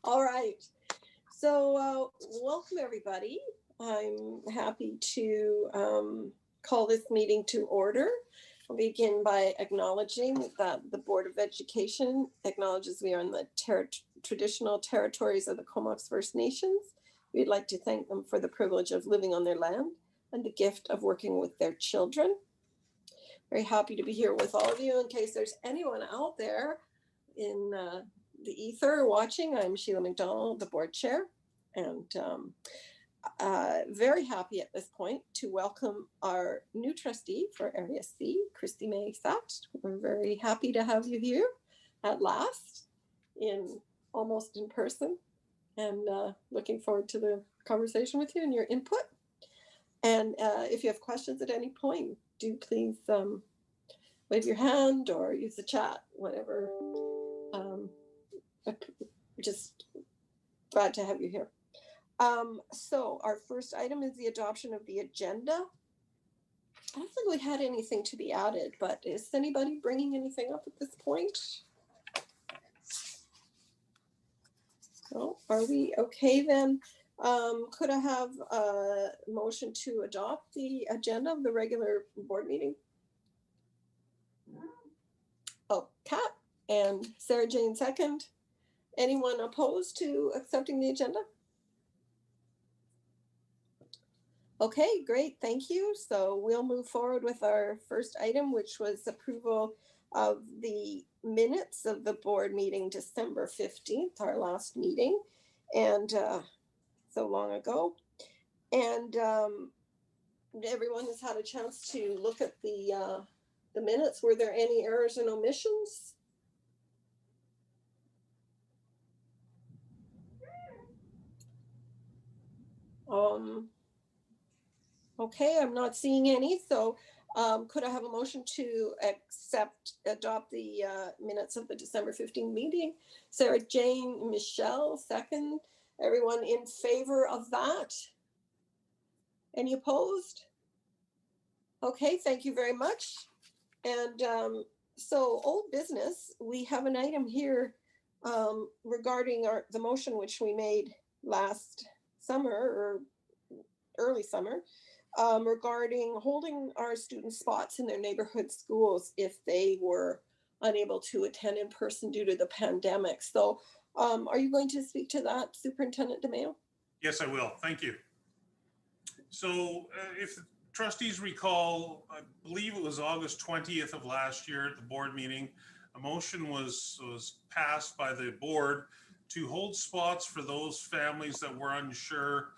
All right. So welcome, everybody. I'm happy to call this meeting to order. I'll begin by acknowledging that the Board of Education acknowledges we are in the traditional territories of the Comox First Nations. We'd like to thank them for the privilege of living on their land and the gift of working with their children. Very happy to be here with all of you. In case there's anyone out there in the ether watching, I'm Sheila McDonald, the board chair, and very happy at this point to welcome our new trustee for Area C, Christy May Sat. We're very happy to have you here at last, almost in person, and looking forward to the conversation with you and your input. And if you have questions at any point, do please wave your hand or use the chat, whatever. Just glad to have you here. So our first item is the adoption of the agenda. I don't think we had anything to be added, but is anybody bringing anything up at this point? No? Are we okay then? Could I have a motion to adopt the agenda of the regular board meeting? Oh, Kat and Sarah Jane second. Anyone opposed to accepting the agenda? Okay, great, thank you. So we'll move forward with our first item, which was approval of the minutes of the board meeting December 15th, our last meeting, and so long ago. And everyone has had a chance to look at the minutes. Were there any errors and omissions? Okay, I'm not seeing any, so could I have a motion to adopt the minutes of the December 15th meeting? Sarah Jane, Michelle, second. Everyone in favor of that? Any opposed? Okay, thank you very much. And so old business, we have an item here regarding the motion which we made last summer or early summer, regarding holding our student spots in their neighborhood schools if they were unable to attend in person due to the pandemic. So are you going to speak to that, Superintendent DeMeo? Yes, I will. Thank you. So if the trustees recall, I believe it was August 20th of last year at the board meeting, a motion was passed by the board to hold spots for those families that were unsure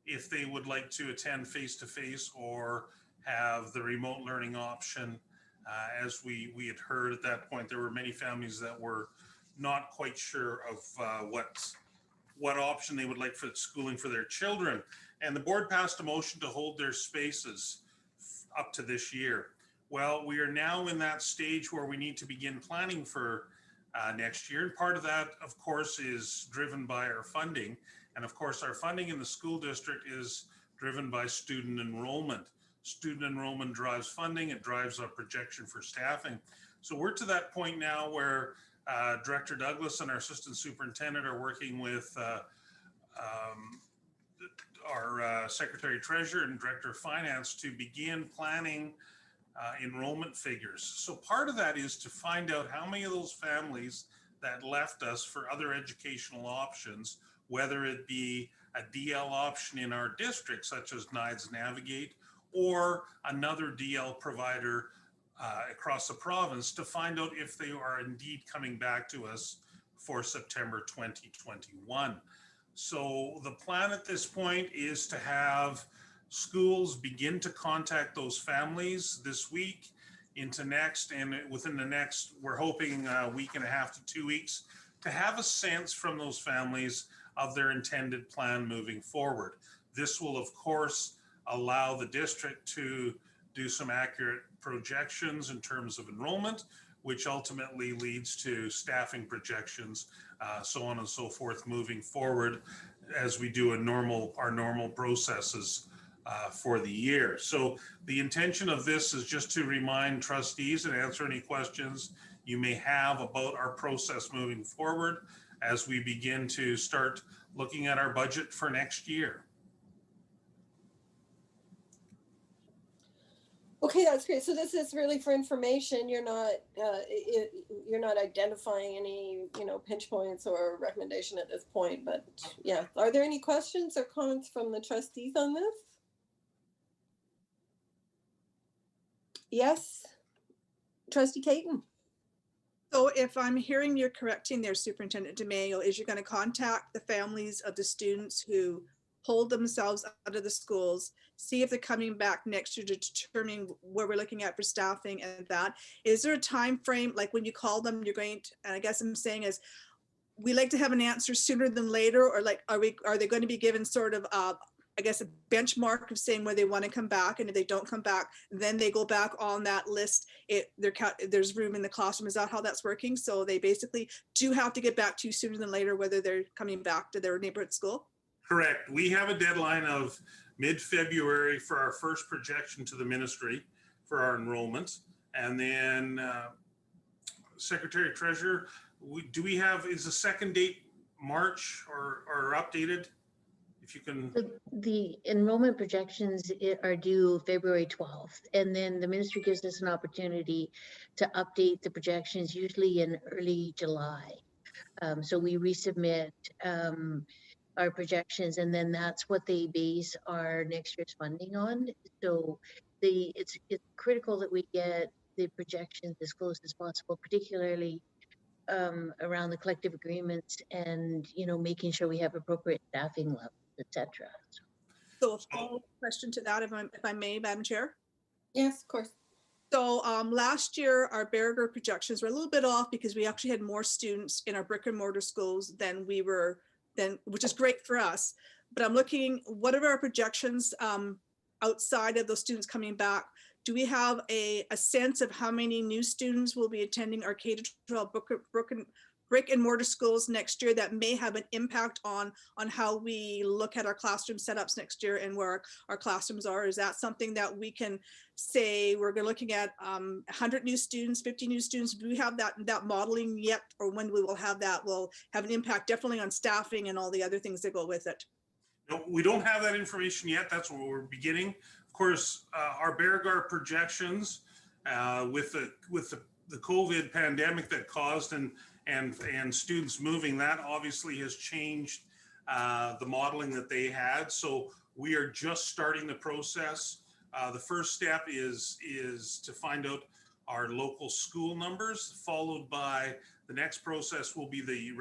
if they would like to attend face-to-face or have the remote learning option. As we had heard at that point, there were many families that were not quite sure of what option they would like for schooling for their children. And the board passed a motion to hold their spaces up to this year. Well, we are now in that stage where we need to begin planning for next year. And part of that, of course, is driven by our funding. And of course, our funding in the school district is driven by student enrollment. Student enrollment drives funding, it drives our projection for staffing. So we're to that point now where Director Douglas and our assistant superintendent are working with our secretary treasurer and director of finance to begin planning enrollment figures. So part of that is to find out how many of those families that left us for other educational options, whether it be a DL option in our district, such as NIDES Navigate, or another DL provider across the province, to find out if they are indeed coming back to us for September 2021. So the plan at this point is to have schools begin to contact those families this week into next, and within the next, we're hoping a week and a half to 2 weeks, to have a sense from those families of their intended plan moving forward. This will, of course, allow the district to do some accurate projections in terms of enrollment, which ultimately leads to staffing projections, so on and so forth moving forward as we do our normal processes for the year. So the intention of this is just to remind trustees and answer any questions you may have about our process moving forward as we begin to start looking at our budget for next year. Okay, that's great. So this is really for information. You're not identifying any, pinch points or recommendation at this point, but yeah. Are there any questions or comments from the trustees on this? Yes, Trustee Caton. So if I'm hearing you're correcting there, Superintendent DeMayo, is you're going to contact the families of the students who pulled themselves out of the schools, see if they're coming back next year to determine where we're looking at for staffing and that. Is there a time frame, like when you call them, you're going to, and I guess I'm saying is, we like to have an answer sooner than later, or like, are they going to be given sort of, I guess, a benchmark of saying where they want to come back, and if they don't come back, then they go back on that list. There's room in the classroom. Is that how that's working? So they basically do have to get back to you sooner than later, whether they're coming back to their neighborhood school? Correct. We have a deadline of mid-February for our first projection to the ministry for our enrollment. And then Secretary Treasurer, is the second date March or updated? If you can. The enrollment projections are due February 12th, and then the ministry gives us an opportunity to update the projections usually in early July. So we resubmit our projections, and then that's what they base our next year's funding on. So it's critical that we get the projections as close as possible, particularly around the collective agreements and making sure we have appropriate staffing levels, etc. So a follow-up question to that, if I may, Madam Chair. Yes, of course. So last year, our Berger projections were a little bit off because we actually had more students in our brick and mortar schools than which is great for us. But I'm looking, what are our projections outside of those students coming back? Do we have a sense of how many new students will be attending our K-12 brick and mortar schools next year that may have an impact on how we look at our classroom setups next year and where our classrooms are? Is that something that we can say we're looking at 100 new students, 50 new students? Do we have that modeling yet, or when we will have that will have an impact definitely on staffing and all the other things that go with it? No, we don't have that information yet. That's where we're beginning. Of course, our Berger projections with the COVID pandemic that caused and students moving, that obviously has changed the modeling that they had. So we are just starting the process. The first step is to find out our local school numbers, followed by the next process will be the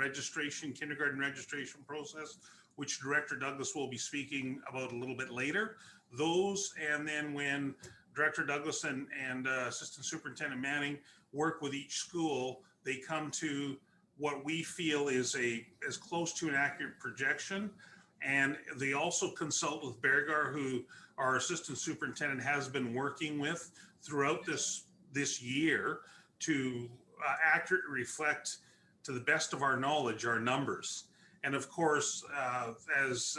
kindergarten registration process, which Director Douglas will be speaking about a little bit later. Those, and then when Director Douglas and Assistant Superintendent Manning work with each school, they come to what we feel is as close to an accurate projection. And they also consult with Berger, who our Assistant Superintendent has been working with throughout this year to accurately reflect, to the best of our knowledge, our numbers. And of course, as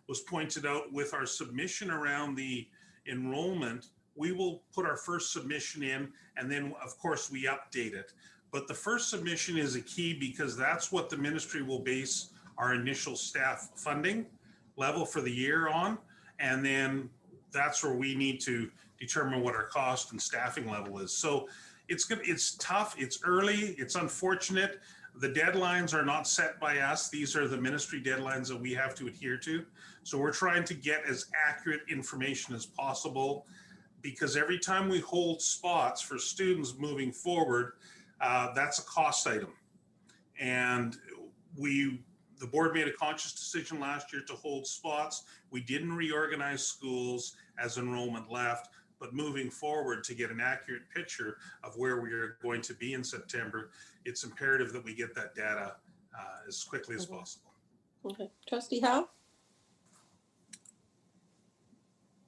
was pointed out with our submission around the enrollment, we will put our first submission in, and then of course we update it. But the first submission is a key because that's what the ministry will base our initial staff funding level for the year on. And then that's where we need to determine what our cost and staffing level is. So it's tough, it's early, it's unfortunate. The deadlines are not set by us. These are the ministry deadlines that we have to adhere to. So we're trying to get as accurate information as possible, because every time we hold spots for students moving forward, that's a cost item. And the board made a conscious decision last year to hold spots. We didn't reorganize schools as enrollment left, but moving forward to get an accurate picture of where we are going to be in September, it's imperative that we get that data as quickly as possible. Okay, Trustee Howe?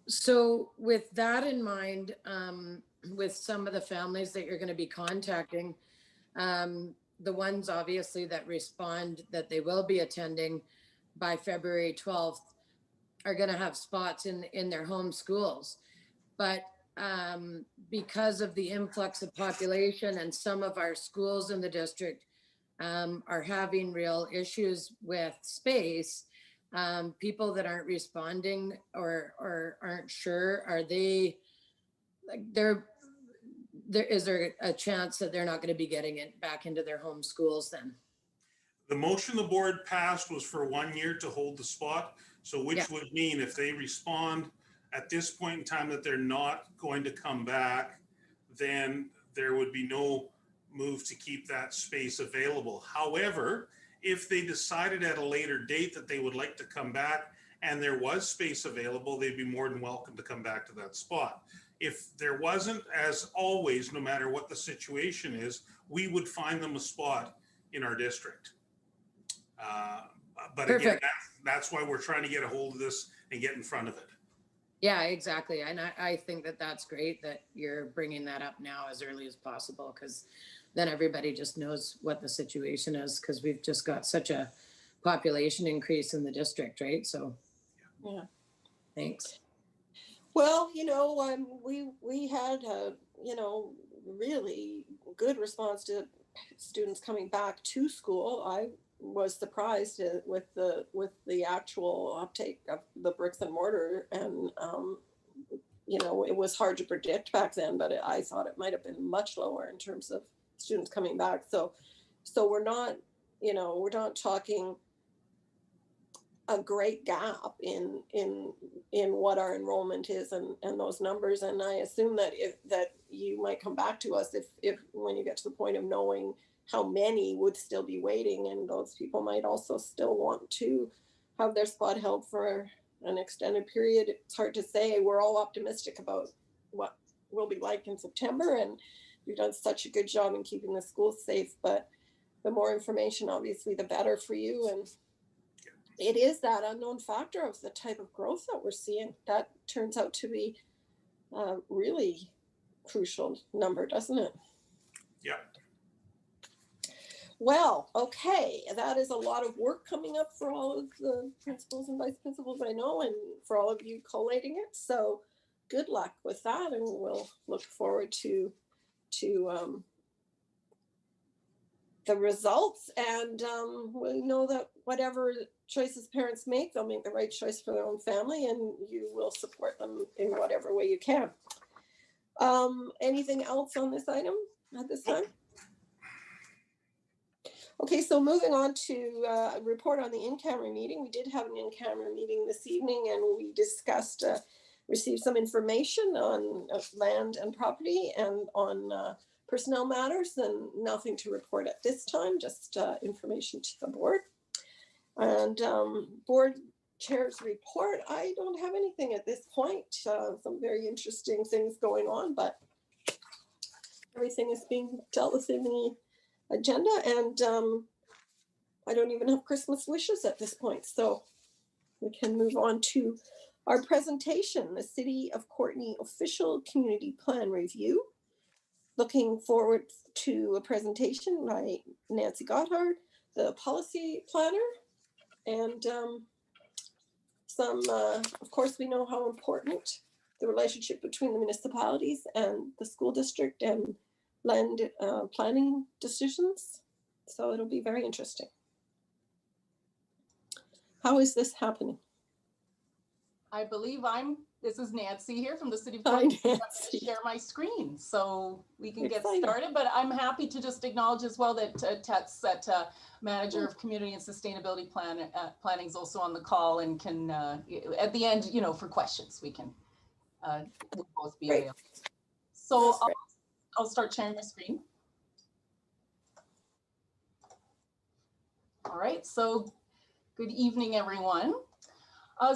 So with that in mind, with some of the families that you're going to be contacting, the ones obviously that respond that they will be attending by February 12th are going to have spots in their home schools. But because of the influx of population and some of our schools in the district are having real issues with space, people that aren't responding or aren't sure, are they like is there a chance that they're not going to be getting it back into their home schools then? The motion the board passed was for 1 year to hold the spot. So which Yeah. would mean if they respond at this point in time that they're not going to come back, then there would be no move to keep that space available. However, if they decided at a later date that they would like to come back and there was space available, they'd be more than welcome to come back to that spot. If there wasn't, as always, no matter what the situation is, we would find them a spot in our district. But again, Perfect. that's why we're trying to get a hold of this and get in front of it. Yeah, exactly. And I think that that's great that you're bringing that up now as early as possible, because then everybody just knows what the situation is, because we've just got such a population increase in the district, right? So, Yeah. thanks. Well, we had a, really good response to students coming back to school. I was surprised with the actual uptake of the bricks and mortar, and it was hard to predict back then, but I thought it might have been much lower in terms of students coming back. So we're not talking a great gap in what our enrollment is and those numbers. And I assume that that you might come back to us if when you get to the point of knowing how many would still be waiting, and those people might also still want to have their spot held for an extended period. It's hard to say. We're all optimistic about what will be like in September, and we've done such a good job in keeping the schools safe, but the more information, obviously, the better for you. And it is that unknown factor of the type of growth that we're seeing that turns out to be a really crucial number, doesn't it? Yeah. Well, okay, that is a lot of work coming up for all of the principals and vice principals I know, and for all of you collating it. So good luck with that, and we'll look forward to the results. And we know that whatever choices parents make, they'll make the right choice for their own family, and you will support them in whatever way you can. Anything else on this item at this time? Okay, so moving on to report on the in-camera meeting. We did have an in-camera meeting this evening, and we discussed, received some information on land and property and on personnel matters, and nothing to report at this time, just information to the board. And board chair's report, I don't have anything at this point. Some very interesting things going on, but everything is being dealt with in the agenda, and I don't even have Christmas wishes at this point, so we can move on to our presentation, the City of Courtney Official Community Plan Review. Looking forward to a presentation by Nancy Gotthard, the policy planner, and of course, we know how important the relationship between the municipalities and the school district and land planning decisions. So it'll be very interesting. How is this happening? I believe this is Nancy here from the City of Hi, Courtney. Nancy. Share my screen so we can get Exciting. started, but I'm happy to just acknowledge as well that Tets, Manager of Community and Sustainability Planning is also on the call and can, at the end, for questions, we can we'll both be Great. available. So That's great. I'll start sharing my screen. All right, so good evening, everyone.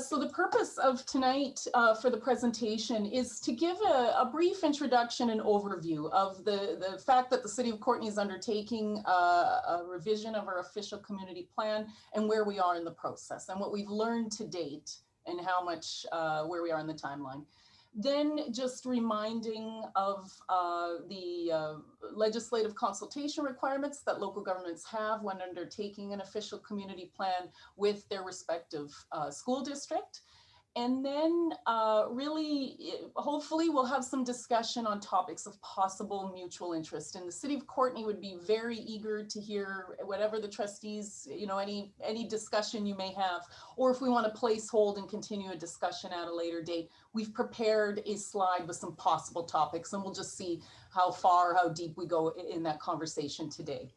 So the purpose of tonight for the presentation is to give a brief introduction and overview of the fact that the City of Courtney is undertaking a revision of our official community plan and where we are in the process and what we've learned to date and how much where we are in the timeline. Then just reminding of the legislative consultation requirements that local governments have when undertaking an official community plan with their respective school district. And then hopefully we'll have some discussion on topics of possible mutual interest. And the City of Courtney would be very eager to hear whatever the trustees, any discussion you may have, or if we want to place hold and continue a discussion at a later date. We've prepared a slide with some possible topics, and we'll just see how deep we go in that conversation today.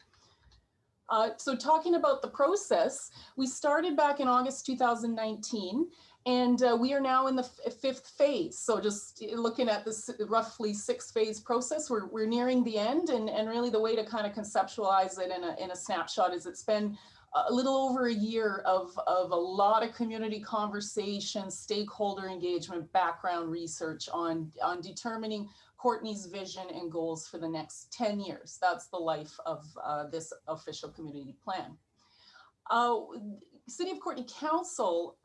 So talking about the process, we started back in August 2019. And we are now in the fifth phase. So just looking at this roughly 6-phase process, we're nearing the end. And really the way to kind of conceptualize it in a snapshot is it's been a little over a year of a lot of community conversation, stakeholder engagement, background research on determining Courtney's vision and goals for the next 10 years. That's the life of this official community plan. City of Courtney Council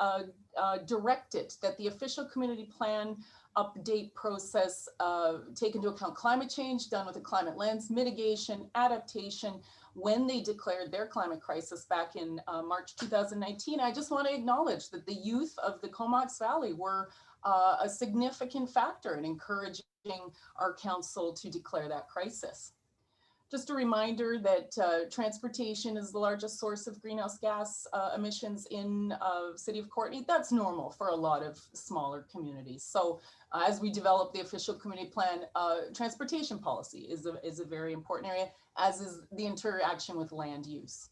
directed that the official community plan update process take into account climate change, done with a climate lens, mitigation, adaptation, when they declared their climate crisis back in March 2019. I just want to acknowledge that the youth of the Comox Valley were a significant factor in encouraging our council to declare that crisis. Just a reminder that transportation is the largest source of greenhouse gas emissions in City of Courtney. That's normal for a lot of smaller communities. So as we develop the official community plan, transportation policy is a very important area, as is the interaction with land use.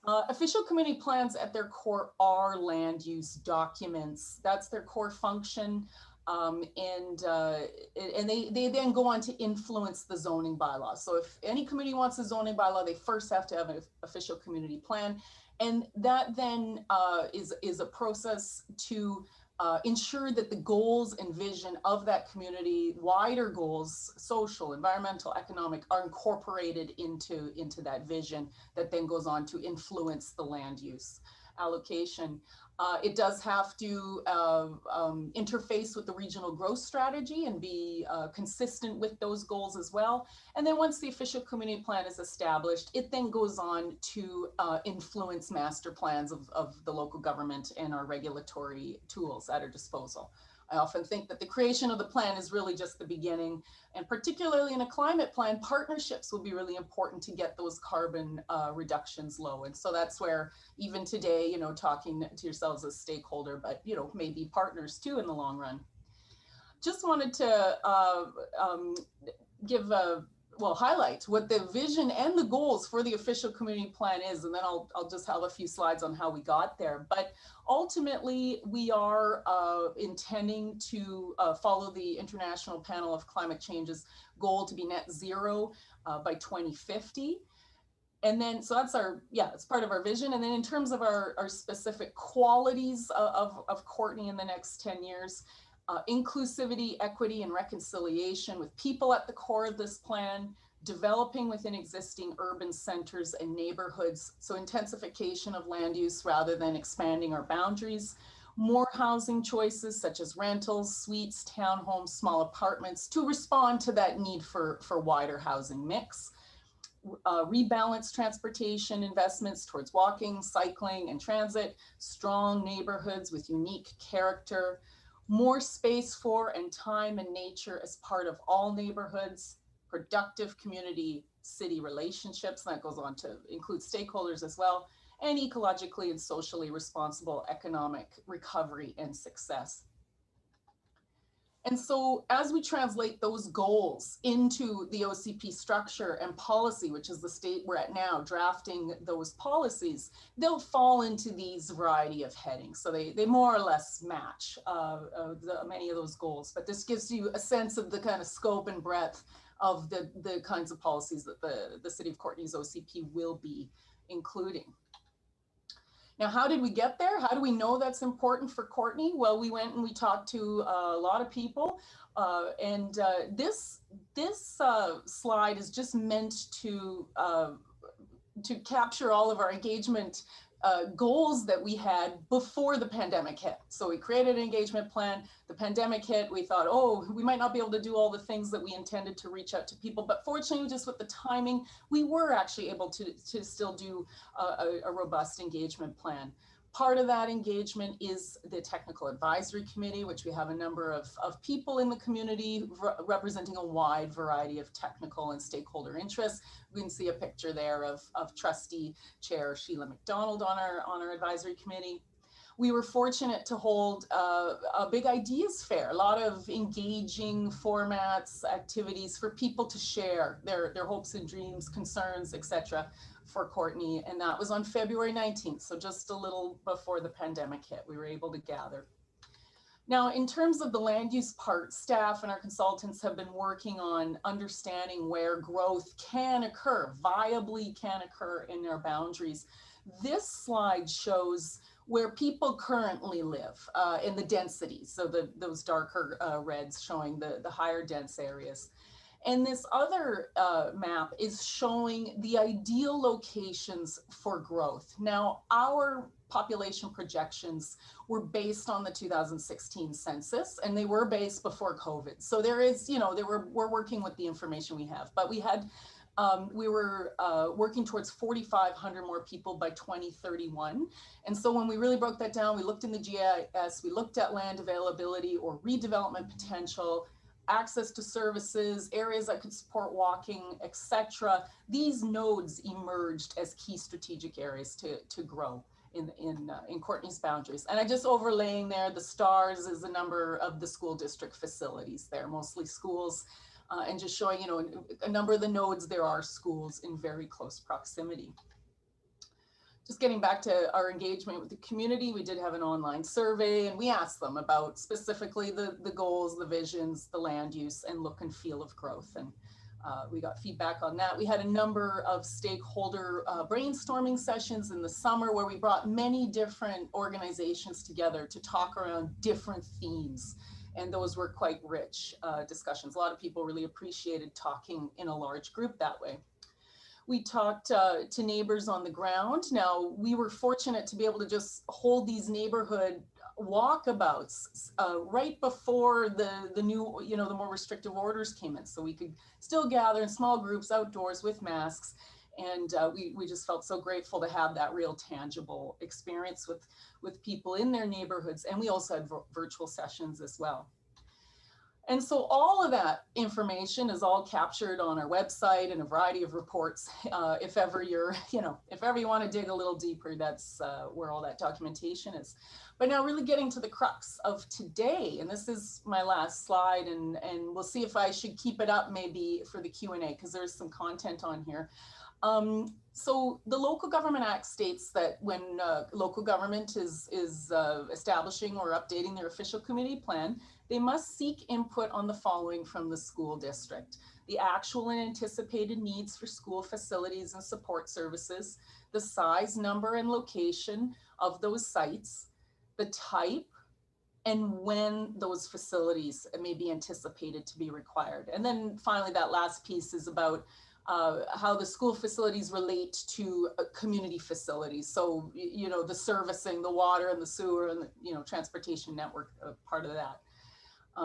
Official community plans at their core are land use documents. That's their core function. And they then go on to influence the zoning bylaw. So if any community wants a zoning bylaw, they first have to have an official community plan. And that then is a process to ensure that the goals and vision of that community, wider goals, social, environmental, economic, are incorporated into that vision that then goes on to influence the land use allocation. It does have to interface with the regional growth strategy and be consistent with those goals as well. And then once the official community plan is established, it then goes on to influence master plans of the local government and our regulatory tools at our disposal. I often think that the creation of the plan is really just the beginning, and particularly in a climate plan, partnerships will be really important to get those carbon reductions low. And so that's where even today, talking to yourselves as stakeholder, but maybe partners too in the long run. Just wanted to highlight what the vision and the goals for the official community plan is, and then I'll just have a few slides on how we got there. But ultimately, we are intending to follow the International Panel of Climate Change's goal to be net zero by 2050. And then, so that's it's part of our vision. And then in terms of our specific qualities of Courtney in the next 10 years, inclusivity, equity, and reconciliation with people at the core of this plan, developing within existing urban centers and neighborhoods, so intensification of land use rather than expanding our boundaries, more housing choices such as rentals, suites, townhomes, small apartments to respond to that need for wider housing mix, rebalance transportation investments towards walking, cycling, and transit, strong neighborhoods with unique character, more space for and time and nature as part of all neighborhoods, productive community city relationships, and that goes on to include stakeholders as well, and ecologically and socially responsible economic recovery and success. And so as we translate those goals into the OCP structure and policy, which is the state we're at now, drafting those policies, they'll fall into these variety of headings. So they more or less match many of those goals, but this gives you a sense of the kind of scope and breadth of the kinds of policies that the City of Courtney's OCP will be including. Now, how did we get there? How do we know that's important for Courtney? Well, we went and we talked to a lot of people, and this slide is just meant to capture all of our engagement goals that we had before the pandemic hit. So we created an engagement plan. The pandemic hit. We thought, oh, we might not be able to do all the things that we intended to reach out to people. But fortunately, just with the timing, we were actually able to still do a robust engagement plan. Part of that engagement is the Technical Advisory Committee, which we have a number of people in the community representing a wide variety of technical and stakeholder interests. We can see a picture there of Trustee Chair Sheila McDonald on our advisory committee. We were fortunate to hold a big ideas fair, a lot of engaging formats, activities for people to share their hopes and dreams, concerns, etc. for Courtney. And that was on February 19th. So just a little before the pandemic hit, we were able to gather. Now, in terms of the land use part, staff and our consultants have been working on understanding where growth can occur, viably can occur in their boundaries. This slide shows where people currently live in the densities. So those darker reds showing the higher dense areas. And this other map is showing the ideal locations for growth. Now, our population projections were based on the 2016 census, and they were based before COVID. So there is, we're working with the information we have, but we had, we were working towards 4,500 more people by 2031. And so when we really broke that down, we looked in the GIS, we looked at land availability or redevelopment potential, access to services, areas that could support walking, etc. These nodes emerged as key strategic areas to grow in Courtney's boundaries. And I just overlaying there, the stars is the number of the school district facilities there, mostly schools, and just showing, a number of the nodes, there are schools in very close proximity. Just getting back to our engagement with the community, we did have an online survey and we asked them about specifically the goals, the visions, the land use and look and feel of growth. And we got feedback on that. We had a number of stakeholder brainstorming sessions in the summer where we brought many different organizations together to talk around different themes. And those were quite rich discussions. A lot of people really appreciated talking in a large group that way. We talked to neighbors on the ground. Now, we were fortunate to be able to just hold these neighborhood walkabouts right before the new, the more restrictive orders came in. So we could still gather in small groups outdoors with masks. And we just felt so grateful to have that real tangible experience with people in their neighborhoods. And we also had virtual sessions as well. And so all of that information is all captured on our website and a variety of reports. If ever if ever you want to dig a little deeper, that's where all that documentation is. But now really getting to the crux of today, and this is my last slide, and we'll see if I should keep it up maybe for the Q&A, because there's some content on here. So the Local Government Act states that when local government is establishing or updating their official community plan, they must seek input on the following from the school district: the actual and anticipated needs for school facilities and support services, the size, number, and location of those sites, the type, and when those facilities may be anticipated to be required. And then finally, that last piece is about how the school facilities relate to community facilities. So, the servicing, the water and the sewer and the, transportation network, part of that.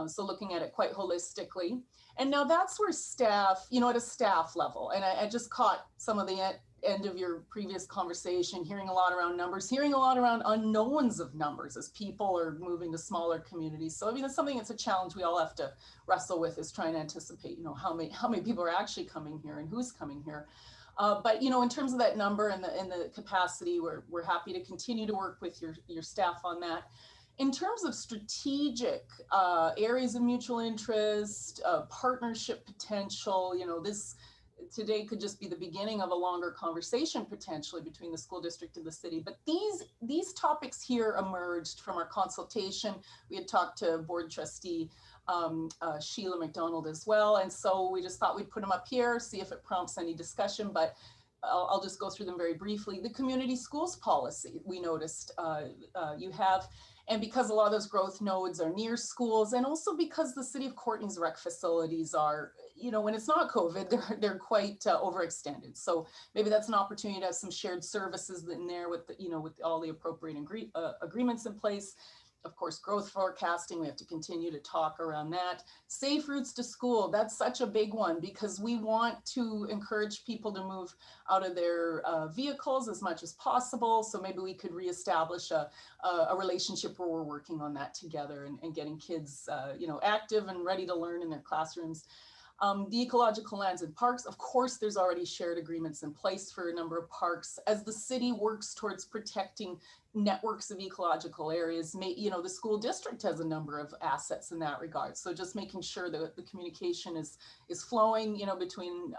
So looking at it quite holistically. And now that's where staff, at a staff level, and I just caught some of the end of your previous conversation, hearing a lot around numbers, hearing a lot around unknowns of numbers as people are moving to smaller communities. So, that's something that's a challenge we all have to wrestle with, is trying to anticipate, how many people are actually coming here and who's coming here. But, in terms of that number and the capacity, we're happy to continue to work with your staff on that. In terms of strategic areas of mutual interest, partnership potential, this today could just be the beginning of a longer conversation potentially between the school district and the city. But these topics here emerged from our consultation. We had talked to board trustee Sheila McDonald as well. And so we just thought we'd put them up here, see if it prompts any discussion, but I'll just go through them very briefly. The community schools policy, we noticed you have, and because a lot of those growth nodes are near schools, and also because the city of Courtney's rec facilities are, when it's not COVID, they're quite overextended. So maybe that's an opportunity to have some shared services in there with, with all the appropriate agreements in place. Of course, growth forecasting, we have to continue to talk around that. Safe routes to school, that's such a big one because we want to encourage people to move out of their vehicles as much as possible. So maybe we could reestablish a relationship where we're working on that together and getting kids active and ready to learn in their classrooms. The ecological lands and parks, of course, there's already shared agreements in place for a number of parks. As the city works towards protecting networks of ecological areas, the school district has a number of assets in that regard. So just making sure that the communication is flowing, between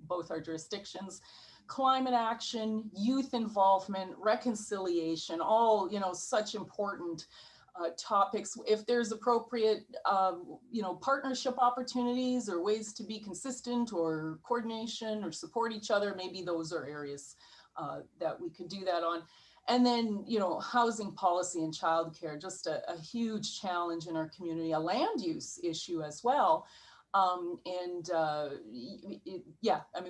both our jurisdictions. Climate action, youth involvement, reconciliation, all, such important topics. If there's appropriate, partnership opportunities or ways to be consistent or coordination or support each other, maybe those are areas that we could do that on. And then, housing policy and childcare, just a huge challenge in our community, a land use issue as well.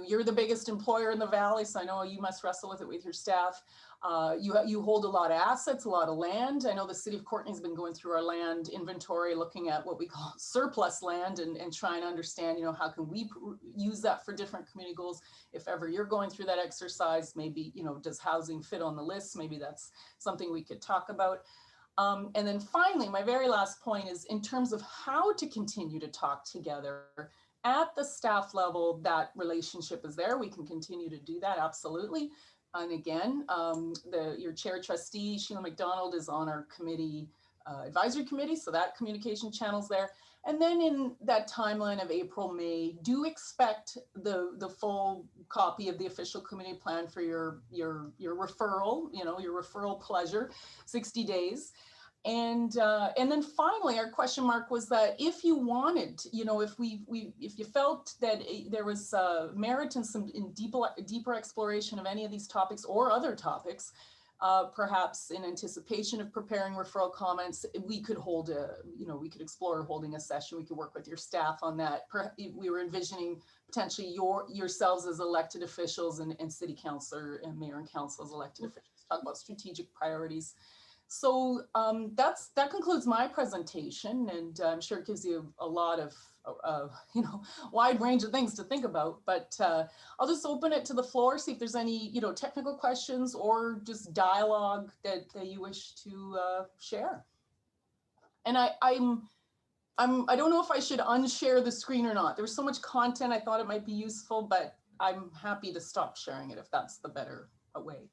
You're the biggest employer in the Valley, so I know you must wrestle with it with your staff. You hold a lot of assets, a lot of land. I know the city of Courtney has been going through our land inventory, looking at what we call surplus land and trying to understand, how can we use that for different community goals? If ever you're going through that exercise, maybe, does housing fit on the list? Maybe that's something we could talk about. And then finally, my very last point is in terms of how to continue to talk together at the staff level, that relationship is there. We can continue to do that, absolutely. And again, your chair trustee, Sheila McDonald, is on our committee, advisory committee, so that communication channel's there. And then in that timeline of April, May, do expect the full copy of the official committee plan for your referral, your referral pleasure, 60 days. And then finally, our question mark was that if you wanted, if you felt that there was merit in deeper exploration of any of these topics or other topics, perhaps in anticipation of preparing referral comments, we could we could explore holding a session. We could work with your staff on that. We were envisioning potentially yourselves as elected officials and city councilor and mayor and council as elected officials, talk about strategic priorities. So that concludes my presentation, and I'm sure it gives you a lot of wide range of things to think about, but I'll just open it to the floor, see if there's any technical questions or just dialogue that you wish to share. And I don't know if I should unshare the screen or not. There's so much content, I thought it might be useful, but I'm happy to stop sharing it if that's the better way.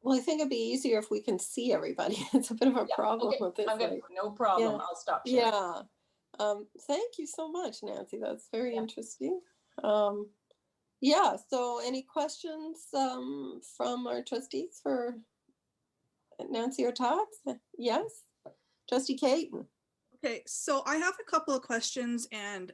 Well, I think it'd be easier if we can see everybody. It's a bit of a problem with this. Okay, no problem. Yeah. I'll stop sharing. Yeah. Thank you so much, Nancy. That's very interesting. Yeah. So any questions from our trustees for Nancy or Tots? Yes. Trustee Caton. Okay, so I have a couple of questions and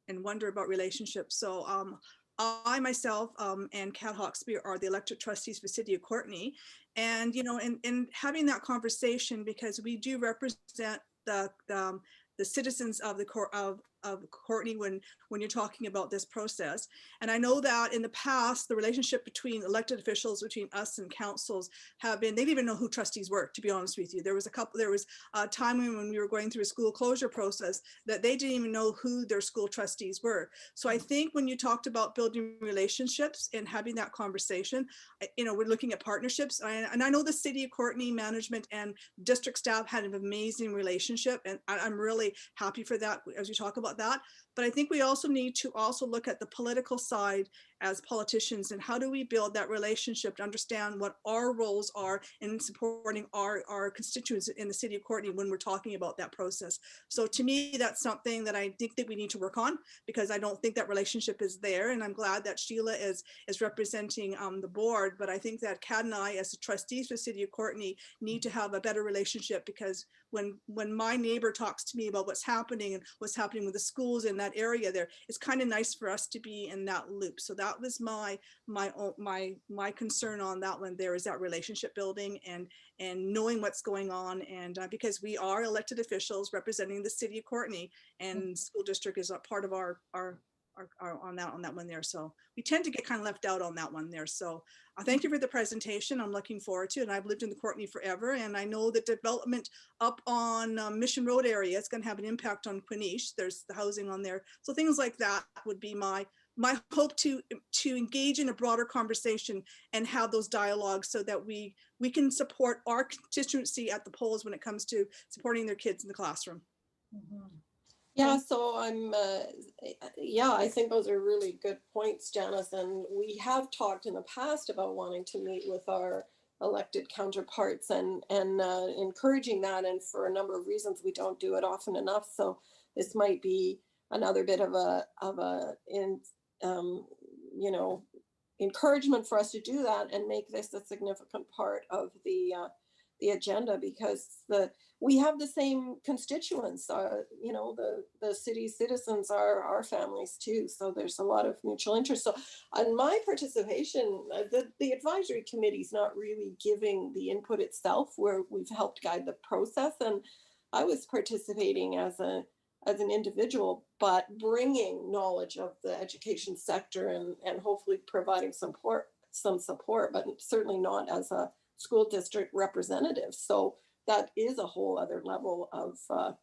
wonder about relationships. So I myself and Kat Hawkesby are the elected trustees for City of Courtney, and in having that conversation, because we do represent the citizens of Courtney when you're talking about this process. And I know that in the past, the relationship between elected officials, between us and councils they didn't even know who trustees were, to be honest with you. There was a time when we were going through a school closure process that they didn't even know who their school trustees were. So I think when you talked about building relationships and having that conversation, we're looking at partnerships. And I know the City of Courtney management and district staff had an amazing relationship, and I'm really happy for that as we talk about that. But I think we also need to look at the political side as politicians, and how do we build that relationship to understand what our roles are in supporting our constituents in the City of Courtney when we're talking about that process. So to me, that's something that I think that we need to work on, because I don't think that relationship is there. And I'm glad that Sheila is representing the board, but I think that Kat and I as the trustees for the City of Courtney need to have a better relationship, because when my neighbor talks to me about what's happening and what's happening with the schools in that area there, it's kind of nice for us to be in that loop. So that was my concern on that one. There is that relationship building and knowing what's going on, and because we are elected officials representing the City of Courtney, and school district is a part of our are on that one there. So we tend to get kind of left out on that one there. So thank you for the presentation. I'm looking forward to it. And I've lived in the Courtney forever, and I know that development up on Mission Road area is going to have an impact on Quinish. There's the housing on there. So things like that would be my hope to engage in a broader conversation and have those dialogues so that we can support our constituency at the polls when it comes to supporting their kids in the classroom. Yeah, so yeah, I think those are really good points, Janice. And we have talked in the past about wanting to meet with our elected counterparts and encouraging that. And for a number of reasons, we don't do it often enough. So this might be another bit of you know, encouragement for us to do that and make this a significant part of the agenda, because we have the same constituents. You know, the city citizens are our families too. So there's a lot of mutual interest. So on my participation, the advisory committee is not really giving the input itself, where we've helped guide the process. And I was participating as an individual, but bringing knowledge of the education sector and hopefully providing some support, but certainly not as a school district representative. So that is a whole other level of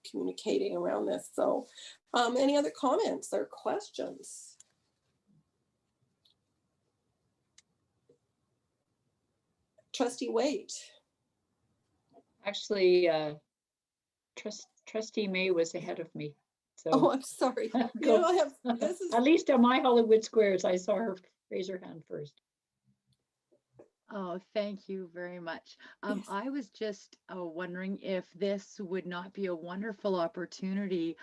communicating around this. So any other comments or questions? Trustee Waite. Actually, Trustee May was ahead of me. So Oh, I'm sorry. You know, I have, this is, at least on my Hollywood Squares, I saw her raise her hand first. Oh, thank you very much. Yes. I was just wondering if this would not be a wonderful opportunity,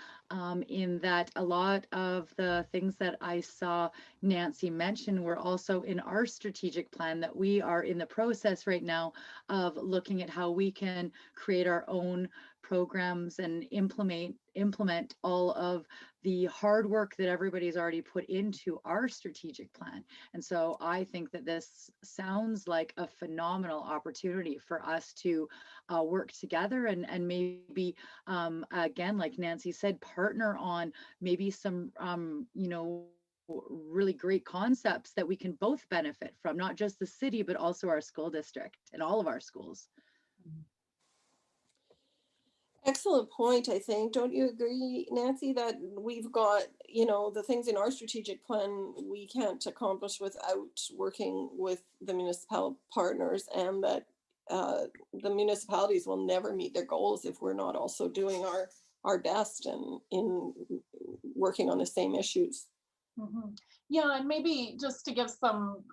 in that a lot of the things that I saw Nancy mention were also in our strategic plan that we are in the process right now of looking at how we can create our own programs and implement all of the hard work that everybody's already put into our strategic plan. And so I think that this sounds like a phenomenal opportunity for us to work together and maybe, again, like Nancy said, partner on maybe some, you know, really great concepts that we can both benefit from, not just the city, but also our school district and all of our schools. excellent point, I think. Don't you agree, Nancy, that we've got, you know, the things in our strategic plan we can't accomplish without working with the municipal partners, and that the municipalities will never meet their goals if we're not also doing our best and in working on the same issues. Yeah, and maybe just to give some,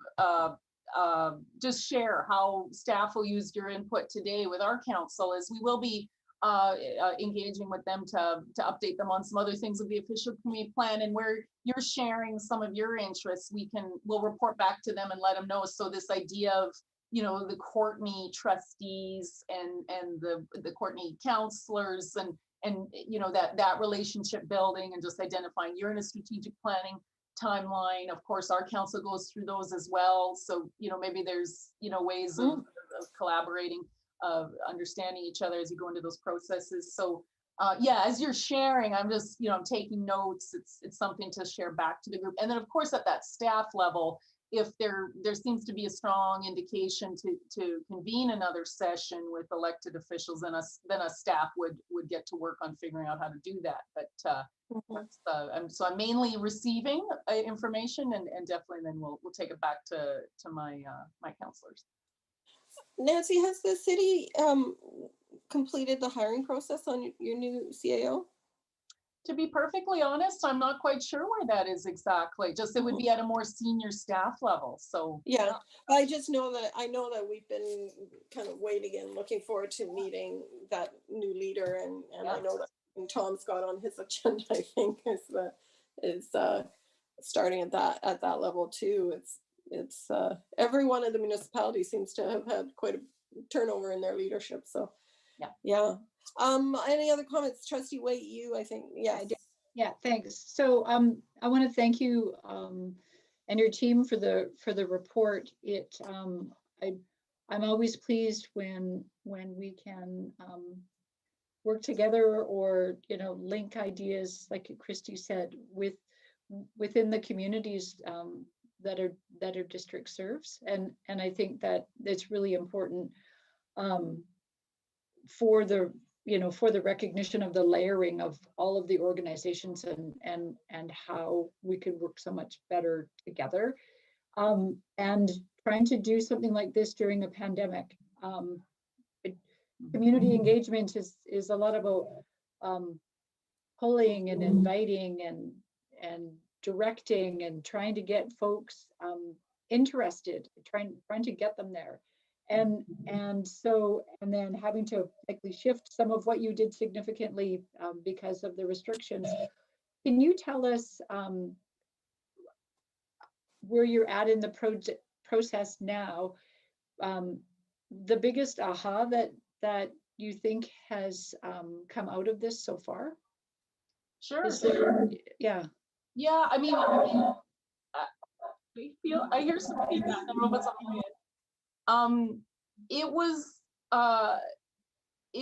just share how staff will use your input today with our council, is we will be engaging with them to update them on some other things of the official community plan, and where you're sharing some of your interests, we'll report back to them and let them know. So this idea of, you know, the Courtney trustees and the Courtney counselors and you know, that relationship building and just identifying you're in a strategic planning timeline. Of course, our council goes through those as well. So, you know, maybe there's, you know, ways of collaborating, of understanding each other as you go into those processes. So yeah, as you're sharing, I'm just, you know, I'm taking notes. It's something to share back to the group. And then of course, at that staff level, if there seems to be a strong indication to convene another session with elected officials, then a staff would get to work on figuring out how to do that. But so I'm mainly receiving information, and definitely then we'll take it back to my my counselors. Nancy, has the city completed the hiring process on your new CAO? To be perfectly honest, I'm not quite sure where that is exactly. Just it would be at a more senior staff level. So yeah, I just know that we've been kind of waiting and looking forward to meeting that new leader, and Yeah. I know that Tom's got on his agenda, I think, is starting at that level too. It's everyone in the municipality seems to have had quite a turnover in their leadership. So yeah. Any other comments? Trustee Waite, you, I think, yeah. Yeah, thanks. So I want to thank you and your team for the report. I'm always pleased when we can work together, or, you know, link ideas, like Christy said, with within the communities that our district serves. And I think that it's really important for the, for the recognition of the layering of all of the organizations and how we can work so much better together. And trying to do something like this during a pandemic. Community engagement is a lot about pulling and inviting and directing and trying to get folks interested, trying to get them there. And then having to likely shift some of what you did significantly because of the restrictions. Can you tell us where you're at in the process now? The biggest aha that you think has come out of this so far? Sure. Is there, yeah. Yeah, I mean, I hear some feedback. I don't know what's on my end. It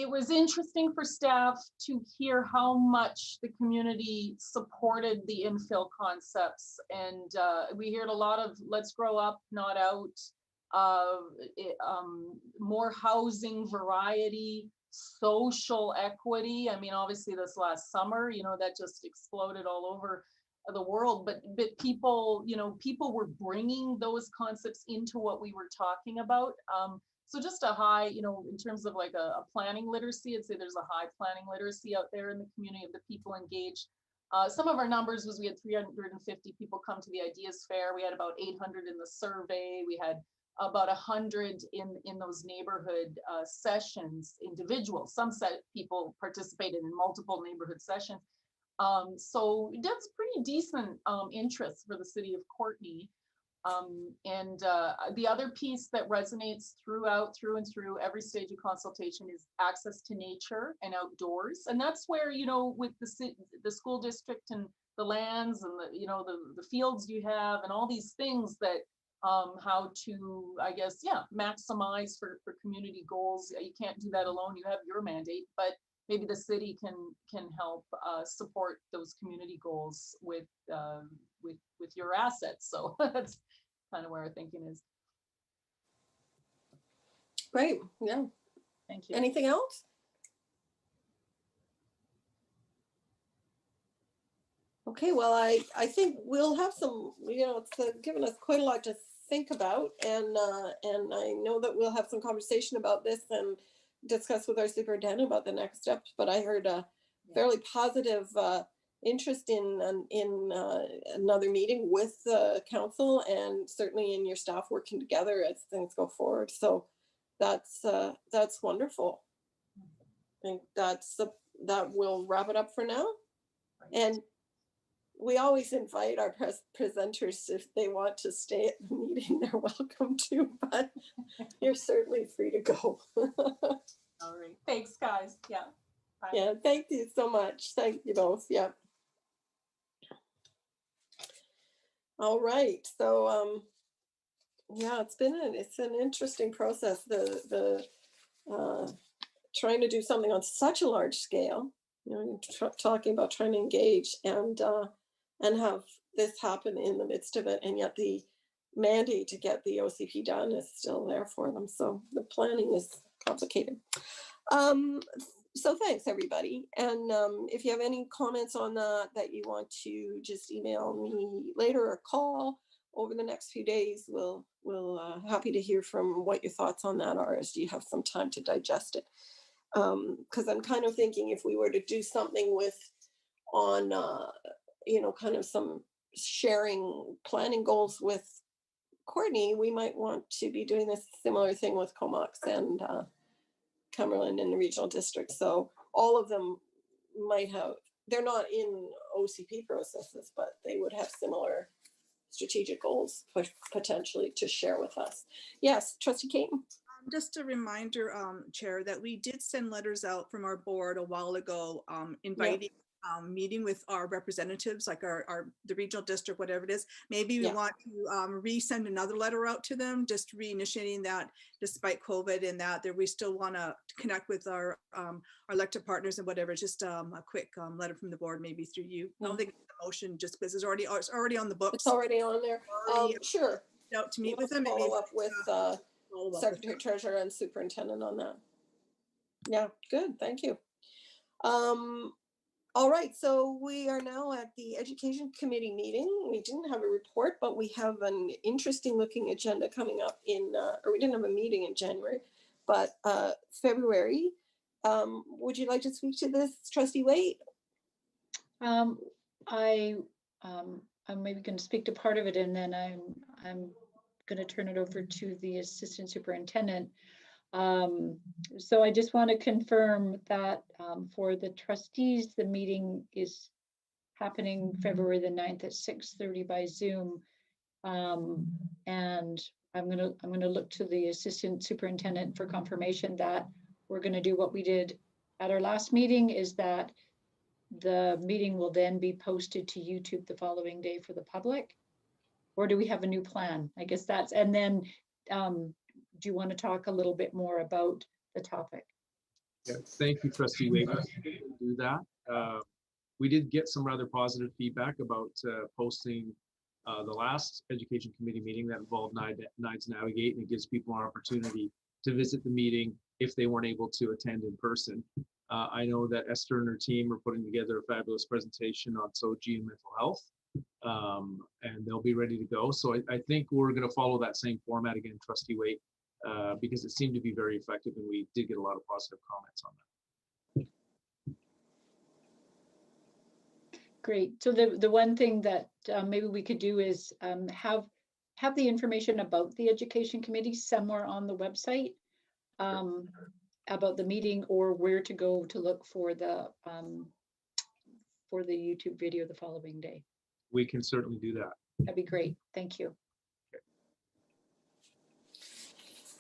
was interesting for staff to hear how much the community supported the infill concepts, and we heard a lot of "let's grow up, not out," more housing variety, social equity. I mean, obviously this last summer, that just exploded all over the world, but people, people were bringing those concepts into what we were talking about. So just a high, in terms of like a planning literacy, I'd say there's a high planning literacy out there in the community of the people engaged. Some of our numbers was we had 350 people come to the Ideas Fair. We had about 800 in the survey. We had about 100 in those neighborhood sessions, individuals. Some people participated in multiple neighborhood sessions. So that's pretty decent interest for the city of Courtney. And the other piece that resonates through and through every stage of consultation is access to nature and outdoors. And that's where, with the school district and the lands and the fields you have and all these things that how to, I guess, maximize for community goals. You can't do that alone. You have your mandate, but maybe the city can help support those community goals with your assets. So that's kind of where our thinking is. Great. Yeah. Thank you. Anything else? Okay, well, I think we'll have some, it's given us quite a lot to think about, and I know that we'll have some conversation about this and discuss with our superintendent about the next steps. But I heard a fairly positive interest in another meeting with the council, and certainly in your staff working together as things go forward. So that's wonderful. I think that will wrap it up for now. And we always invite our presenters, if they want to stay at the meeting, they're welcome to, but you're certainly free to go. All right. Thanks, guys. Yeah. Bye. Yeah. Thank you so much. Thank you both. Yeah. All right. So, it's an interesting process. The trying to do something on such a large scale, talking about trying to engage and have this happen in the midst of it, and yet the mandate to get the OCP done is still there for them. So the planning is complicated. So thanks everybody. And if you have any comments on that you want to just email me later or call over the next few days, we'll happy to hear from what your thoughts on that are as you have some time to digest it. Because I'm kind of thinking if we were to do something on kind of some sharing planning goals with Courtney, we might want to be doing this similar thing with Comox and Cumberland and the regional district. So all of them they're not in OCP processes, but they would have similar strategic goals potentially to share with us. Yes, Trustee Caton. Just a reminder, Chair, that we did send letters out from our board a while ago inviting meeting with our representatives, like the regional district, whatever it is. Maybe we Yeah. want to resend another letter out to them, just reinitiating that despite COVID and that we still want to connect with our elected partners and whatever. Just a quick letter from the board, maybe through you. I don't think it's a motion just because it's already on the books. It's already on there. Sure. Out to meet We'll with them. follow up with Secretary Treasurer and Superintendent on that. Yeah, good. Thank you. All right, so we are now at the Education Committee meeting. We didn't have a report, but we have an interesting looking agenda coming up or we didn't have a meeting in January, but February. Would you like to speak to this, Trustee Waite? I'm maybe going to speak to part of it, and then I'm going to turn it over to the Assistant Superintendent. So I just want to confirm that for the trustees, the meeting is happening February the 9th at 6:30 by Zoom. And I'm gonna look to the Assistant Superintendent for confirmation that we're going to do what we did at our last meeting, is that the meeting will then be posted to YouTube the following day for the public. Or do we have a new plan? I guess that's, and then do you want to talk a little bit more about the topic? Yeah, thank you, Trustee Waite. Do that. We did get some rather positive feedback about posting the last Education Committee meeting that involved NIDES Navigate, and it gives people an opportunity to visit the meeting if they weren't able to attend in person. I know that Esther and her team are putting together a fabulous presentation on SOGI and mental health, and they'll be ready to go. So I think we're going to follow that same format again, Trustee Waite, because it seemed to be very effective, and we did get a lot of positive comments on that. Great. So the one thing that maybe we could do is have the information about the Education Committee somewhere on the website, about the meeting, or where to go to look for the YouTube video the following day. We can certainly do that. That'd be great. Thank you.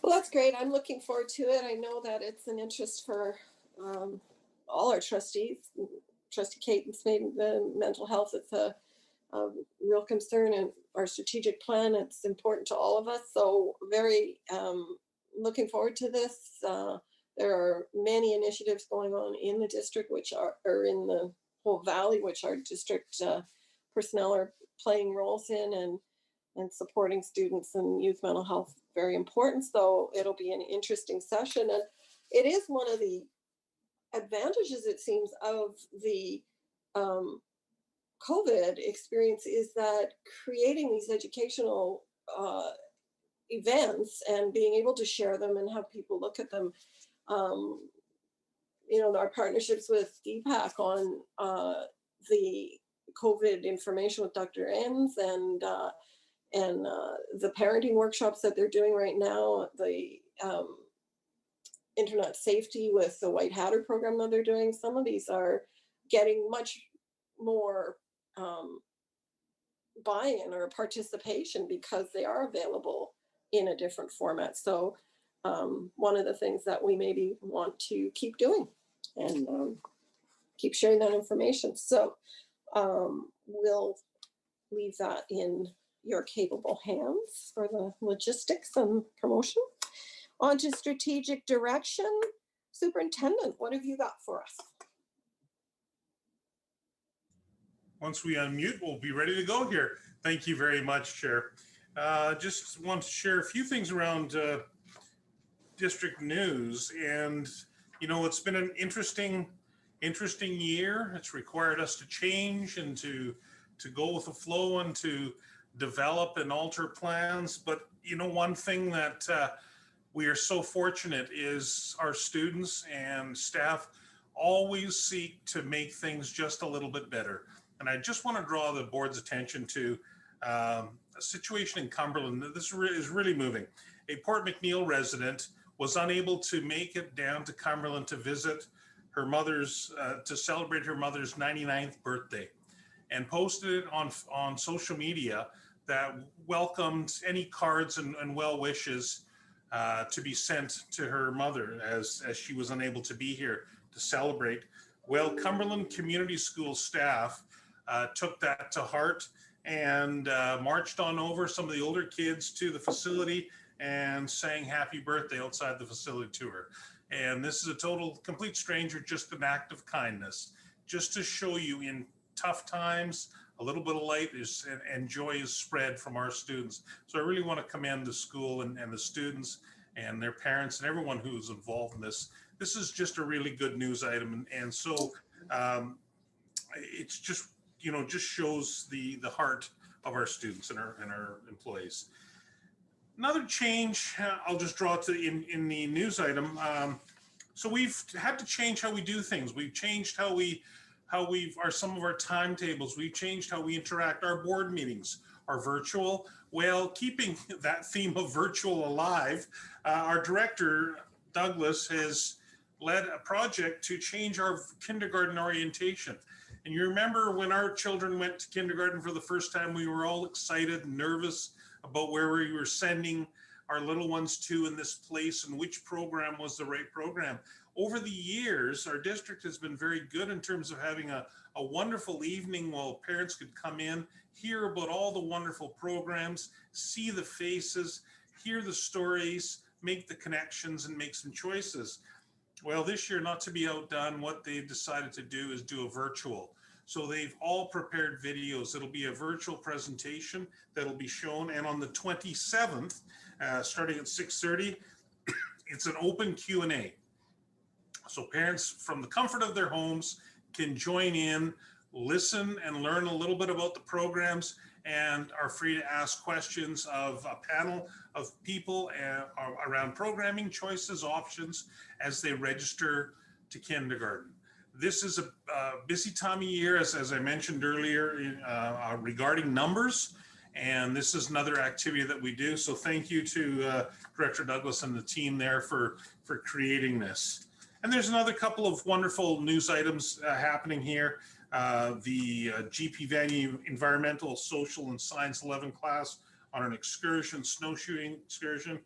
Well, that's great. I'm looking forward to it. I know that it's an interest for all our trustees. Trustee Caton's made the mental health. It's a real concern in our strategic plan. It's important to all of us. So very looking forward to this. There are many initiatives going on in the district, which are in the whole valley, which our district personnel are playing roles in, and supporting students and youth mental health, very important. So it'll be an interesting session. And it is one of the advantages, it seems, of the COVID experience is that creating these educational events and being able to share them and have people look at them. Our partnerships with DPAC on the COVID information with Dr. Enns and the parenting workshops that they're doing right now, the internet safety with the White Hatter program that they're doing. Some of these are getting much more buy-in or participation because they are available in a different format. So one of the things that we maybe want to keep doing and keep sharing that information. So we'll leave that in your capable hands for the logistics and promotion. On to strategic direction. Superintendent, what have you got for us? Once we unmute, we'll be ready to go here. Thank you very much, Chair. Just want to share a few things around district news. And, it's been an interesting year. It's required us to change and to go with the flow and to develop and alter plans. But, one thing that we are so fortunate is our students and staff always seek to make things just a little bit better. And I just want to draw the board's attention to a situation in Cumberland. This is really moving. A Port McNeill resident was unable to make it down to Cumberland to visit her mother's, to celebrate her mother's 99th birthday, and posted it on social media that welcomed any cards and well wishes to be sent to her mother as she was unable to be here to celebrate. Well, Cumberland Community School staff took that to heart and marched on over some of the older kids to the facility and sang happy birthday outside the facility to her. And this is a total, complete stranger, just an act of kindness, just to show you in tough times, a little bit of light is and joy is spread from our students. So I really want to commend the school and the students and their parents and everyone who's involved in this. This is just a really good news item. And so it's just, you know, just shows the heart of our students and our employees. Another change, I'll just draw to in the news item. So we've had to change how we do things. We've changed how some of our timetables. We've changed how we interact. Our board meetings are virtual. Well, keeping that theme of virtual alive, our director, Douglas, has led a project to change our kindergarten orientation. And you remember when our children went to kindergarten for the first time, we were all excited and nervous about where we were sending our little ones to in this place and which program was the right program. Over the years, our district has been very good in terms of having a wonderful evening while parents could come in, hear about all the wonderful programs, see the faces, hear the stories, make the connections and make some choices. Well, this year, not to be outdone, what they've decided to do is do a virtual. So they've all prepared videos. It'll be a virtual presentation that'll be shown. And on the 27th, starting at 6:30, it's an open Q&A. So parents from the comfort of their homes can join in, listen and learn a little bit about the programs, and are free to ask questions of a panel of people around programming choices, options, as they register to kindergarten. This is a busy time of year, as I mentioned earlier, regarding numbers, and this is another activity that we do. So thank you to Director Douglas and the team there for creating this. And there's another couple of wonderful news items happening here. The GP Venue Environmental, Social, and Science 11 class on an excursion, snowshoeing excursion.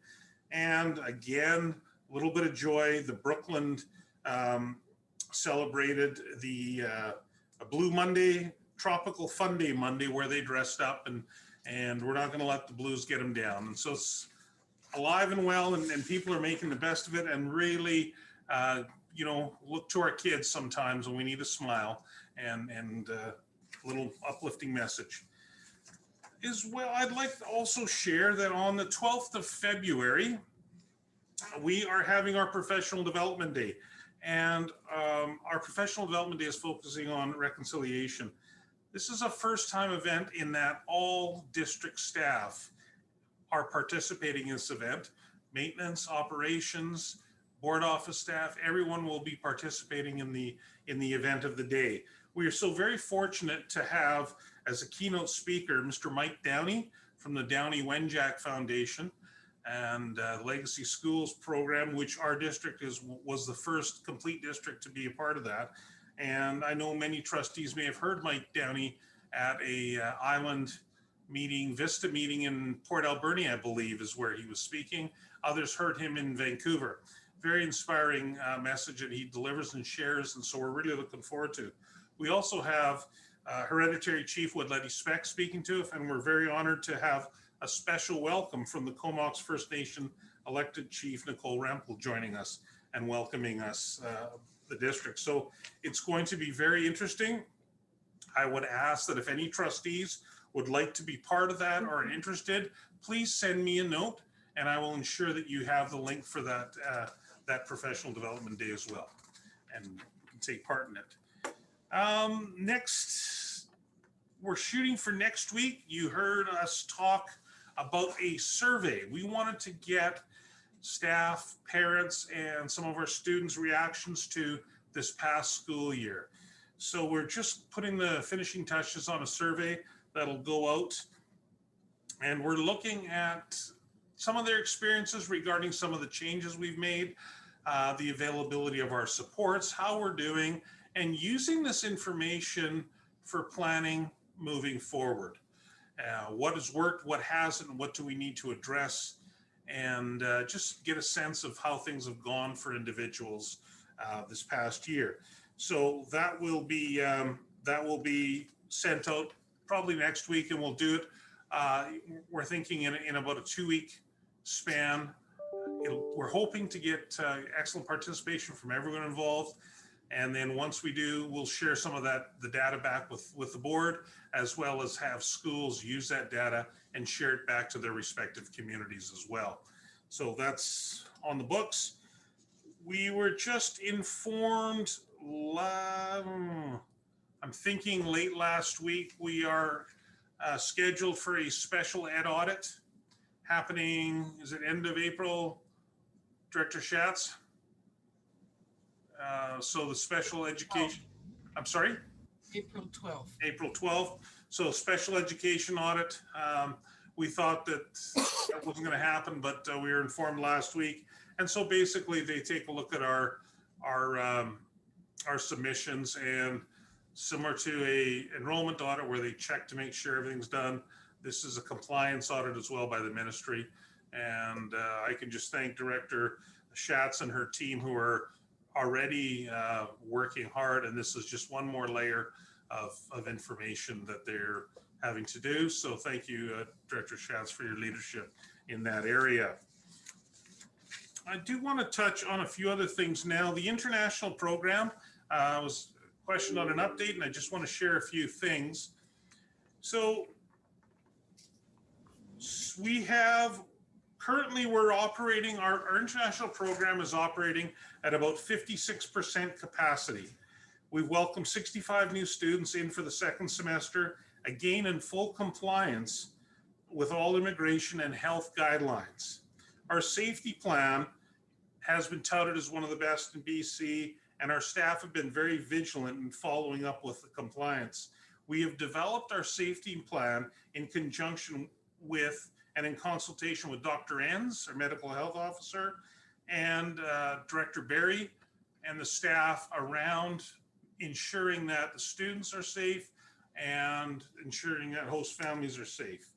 And again, a little bit of joy. The Brooklyn celebrated the Blue Monday, Tropical Fun Day Monday, where they dressed up, and we're not going to let the blues get them down. And so it's alive and well, and people are making the best of it, and really, you know, look to our kids sometimes when we need a smile and a little uplifting message. As well, I'd like to also share that on the 12th of February, we are having our Professional Development Day. And our Professional Development Day is focusing on reconciliation. This is a first-time event in that all district staff are participating in this event. Maintenance, operations, board office staff, everyone will be participating in the event of the day. We are so very fortunate to have as a keynote speaker, Mr. Mike Downey from the Downey Wenjack Foundation and Legacy Schools program, which our district was the first complete district to be a part of that. And I know many trustees may have heard Mike Downey at a island meeting, Vista meeting in Port Alberni, I believe is where he was speaking. Others heard him in Vancouver. Very inspiring message that he delivers and shares, and so we're really looking forward to. We also have Hereditary Chief Woodletty Speck speaking to us, and we're very honored to have a special welcome from the Comox First Nation elected Chief Nicole Rempel joining us and welcoming us, the district. So it's going to be very interesting. I would ask that if any trustees would like to be part of that or are interested, please send me a note and I will ensure that you have the link for that, that Professional Development Day as well and take part in it. Next, we're shooting for next week. You heard us talk about a survey. We wanted to get staff, parents, and some of our students' reactions to this past school year. So we're just putting the finishing touches on a survey that'll go out, and we're looking at some of their experiences regarding some of the changes we've made, the availability of our supports, how we're doing, and using this information for planning moving forward. What has worked, what hasn't, what do we need to address, and just get a sense of how things have gone for individuals this past year. So that will be sent out probably next week, and we'll do it. We're thinking in about a 2-week span. We're hoping to get excellent participation from everyone involved. And then once we do, we'll share some of the data back with the board, as well as have schools use that data and share it back to their respective communities as well. So that's on the books. We were just informed, I'm thinking late last week, we are scheduled for a special Ed Audit happening, is it end of April, Director Schatz? So the special education, I'm sorry? April 12th. April 12th. So special education audit. We thought that wasn't going to happen, but we were informed last week. And so basically they take a look at our submissions, and similar to a enrollment audit where they check to make sure everything's done. This is a compliance audit as well by the ministry. And I can just thank Director Schatz and her team who are already working hard, and this is just one more layer of information that they're having to do. So thank you, Director Schatz, for your leadership in that area. I do want to touch on a few other things now. The international program was questioned on an update, and I just want to share a few things. So we have currently, we're operating, our international program is operating at about 56% capacity. We've welcomed 65 new students in for the second semester, again in full compliance with all immigration and health guidelines. Our safety plan has been touted as one of the best in BC, and our staff have been very vigilant in following up with the compliance. We have developed our safety plan in conjunction with and in consultation with Dr. Enns, our medical health officer, and Director Barry and the staff around ensuring that the students are safe and ensuring that host families are safe.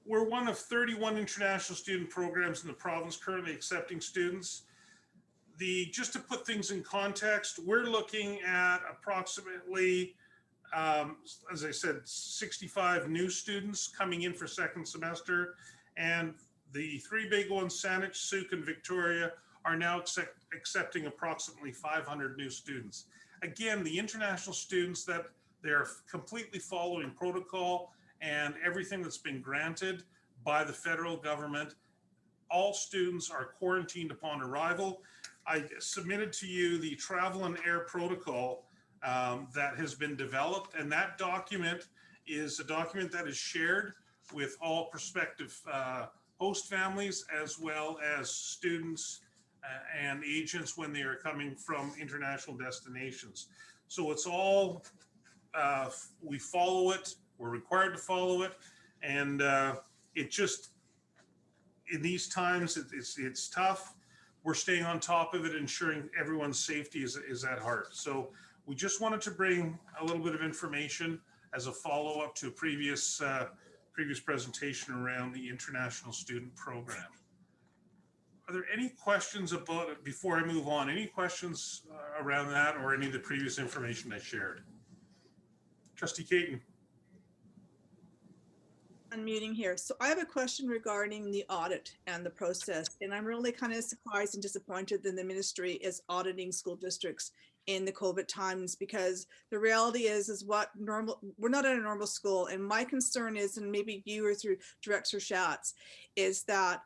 We're one of 31 international student programs in the province currently accepting students. Just to put things in context, we're looking at approximately as I said, 65 new students coming in for second semester, and the three big ones, Saanich, Sooke, and Victoria, are now accepting approximately 500 new students. Again, the international students, that they're completely following protocol and everything that's been granted by the federal government. All students are quarantined upon arrival. I submitted to you the travel and air protocol that has been developed, and that document is a document that is shared with all prospective host families, as well as students and agents when they are coming from international destinations. So it's all, we follow it, we're required to follow it, and it just, in these times, it's tough. We're staying on top of it, ensuring everyone's safety is at heart. So we just wanted to bring a little bit of information as a follow-up to a previous presentation around the international student program. Are there any questions about it before I move on? Any questions around that or any of the previous information I shared? Trustee Caton. Unmuting here. So I have a question regarding the audit and the process, and I'm really kind of surprised and disappointed that the ministry is auditing school districts in the COVID times, because the reality is what normal, we're not at a normal school. And my concern is, and maybe you or through Director Schatz, is that,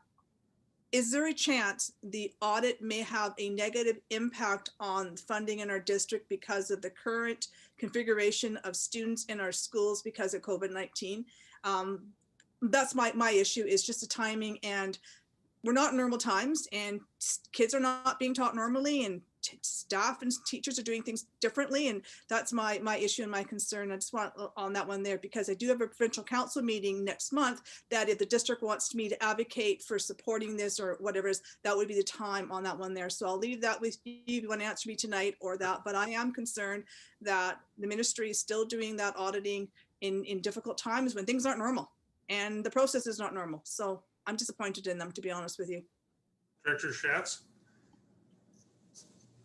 is there a chance the audit may have a negative impact on funding in our district because of the current configuration of students in our schools because of COVID-19? That's my issue, is just the timing, and we're not in normal times, and kids are not being taught normally, and staff and teachers are doing things differently, and that's my issue and my concern. I just want on that one there, because I do have a provincial council meeting next month that if the district wants me to advocate for supporting this or whatever is, that would be the time on that one there. So I'll leave that with you if you want to answer me tonight or that, but I am concerned that the ministry is still doing that auditing in difficult times when things aren't normal and the process is not normal. So I'm disappointed in them, to be honest with you. Director Schatz.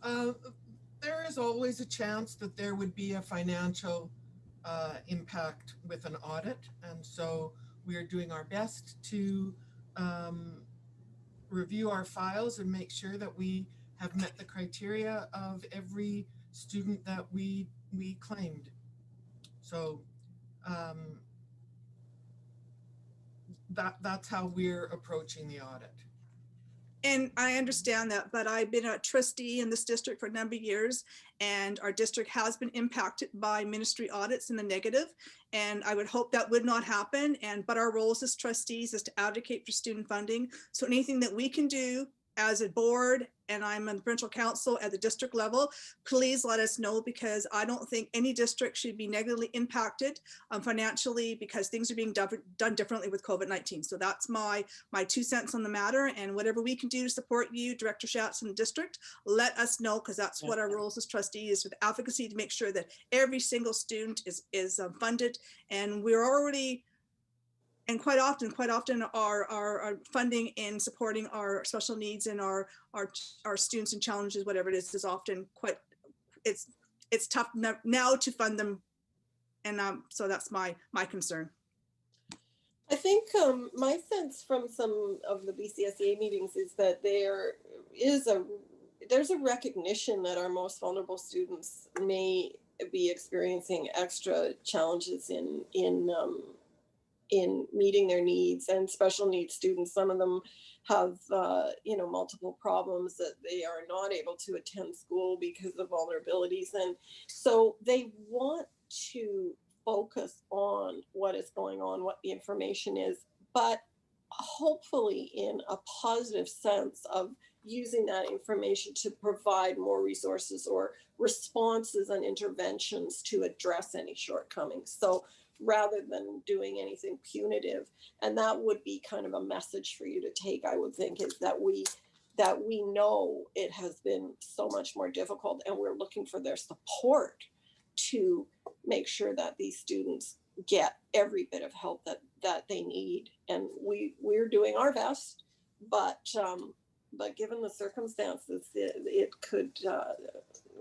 There is always a chance that there would be a financial impact with an audit. And so we are doing our best to review our files and make sure that we have met the criteria of every student that we claimed. So that's how we're approaching the audit. And I understand that, but I've been a trustee in this district for a number of years, and our district has been impacted by ministry audits in the negative. And I would hope that would not happen. But our roles as trustees is to advocate for student funding. So anything that we can do as a board, and I'm on the provincial council at the district level, please let us know, because I don't think any district should be negatively impacted financially because things are being done differently with COVID-19. So that's my 2 cents on the matter, and whatever we can do to support you, Director Schatz, and the district, let us know, because that's what our roles as trustees, with advocacy, to make sure that every single student is funded. And we're already, and quite often our funding in supporting our special needs and our students and challenges, whatever it is often quite, it's tough now to fund them. And so that's my concern. I think my sense from some of the BCSEA meetings is that there's a recognition that our most vulnerable students may be experiencing extra challenges in meeting their needs, and special needs students, some of them have multiple problems that they are not able to attend school because of vulnerabilities, and so they want to focus on what is going on, what the information is, but hopefully in a positive sense of using that information to provide more resources or responses and interventions to address any shortcomings. So rather than doing anything punitive, and that would be kind of a message for you to take, I would think, is that we know it has been so much more difficult, and we're looking for their support to make sure that these students get every bit of help that they need. And we're doing our best, but given the circumstances, it could,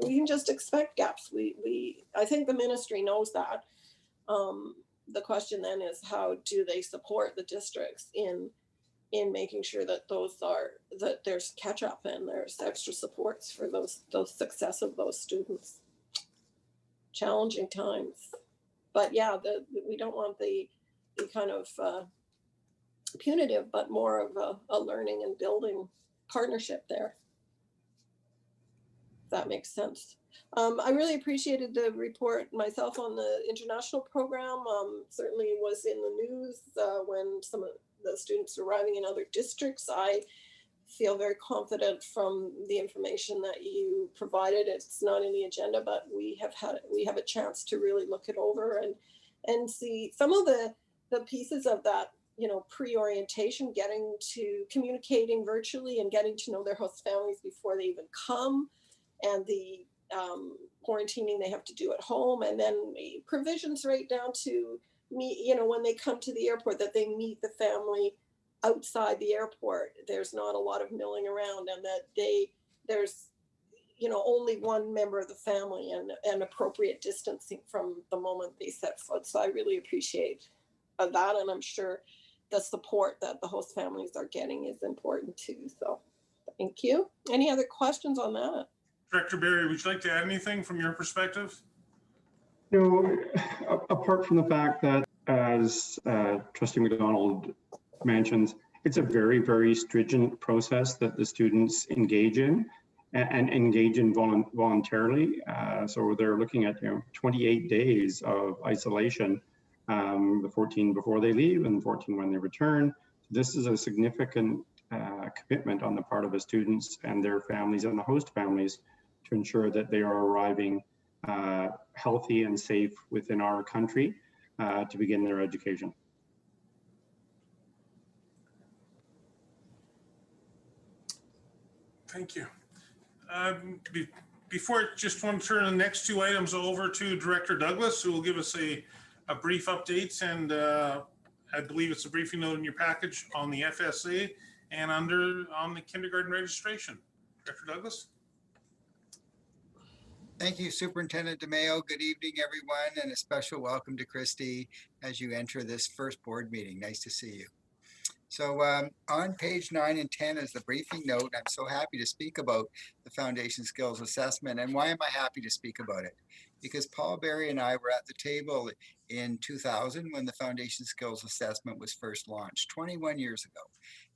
we can just expect gaps. I think the ministry knows that. The question then is, how do they support the districts in making sure that that there's catch up and there's extra supports for those success of those students. Challenging times, but yeah, we don't want the kind of punitive, but more of a learning and building partnership there. If that makes sense. I really appreciated the report myself on the international program. Certainly was in the news when some of the students arriving in other districts. I feel very confident from the information that you provided. It's not in the agenda, but we have a chance to really look it over and see some of the pieces of that, pre-orientation, getting to communicating virtually and getting to know their host families before they even come, and the quarantining they have to do at home, and then provisions right down to when they come to the airport, that they meet the family outside the airport. There's not a lot of milling around, and that there's only one member of the family and appropriate distancing from the moment they set foot. So I really appreciate that, and I'm sure the support that the host families are getting is important too. So thank you. Any other questions on that? Director Barry, would you like to add anything from your perspective? Apart from the fact that, as Trustee McDonald mentions, it's a very, very stringent process that the students engage in and engage in voluntarily. So they're looking at 28 days of isolation, the 14 before they leave and 14 when they return. This is a significant commitment on the part of the students and their families and the host families to ensure that they are arriving healthy and safe within our country to begin their education. Thank you. Before, just want to turn the next two items over to Director Douglas, who will give us a brief update, and I believe it's a briefing note in your package on the FSA and on the kindergarten registration. Director Douglas. Thank you, Superintendent DeMayo. Good evening, everyone, and a special welcome to Christy as you enter this first board meeting. Nice to see you. So on page 9 and 10 is the briefing note. I'm so happy to speak about the Foundation Skills Assessment. And why am I happy to speak about it? Because Paul Berry and I were at the table in 2000 when the Foundation Skills Assessment was first launched, 21 years ago.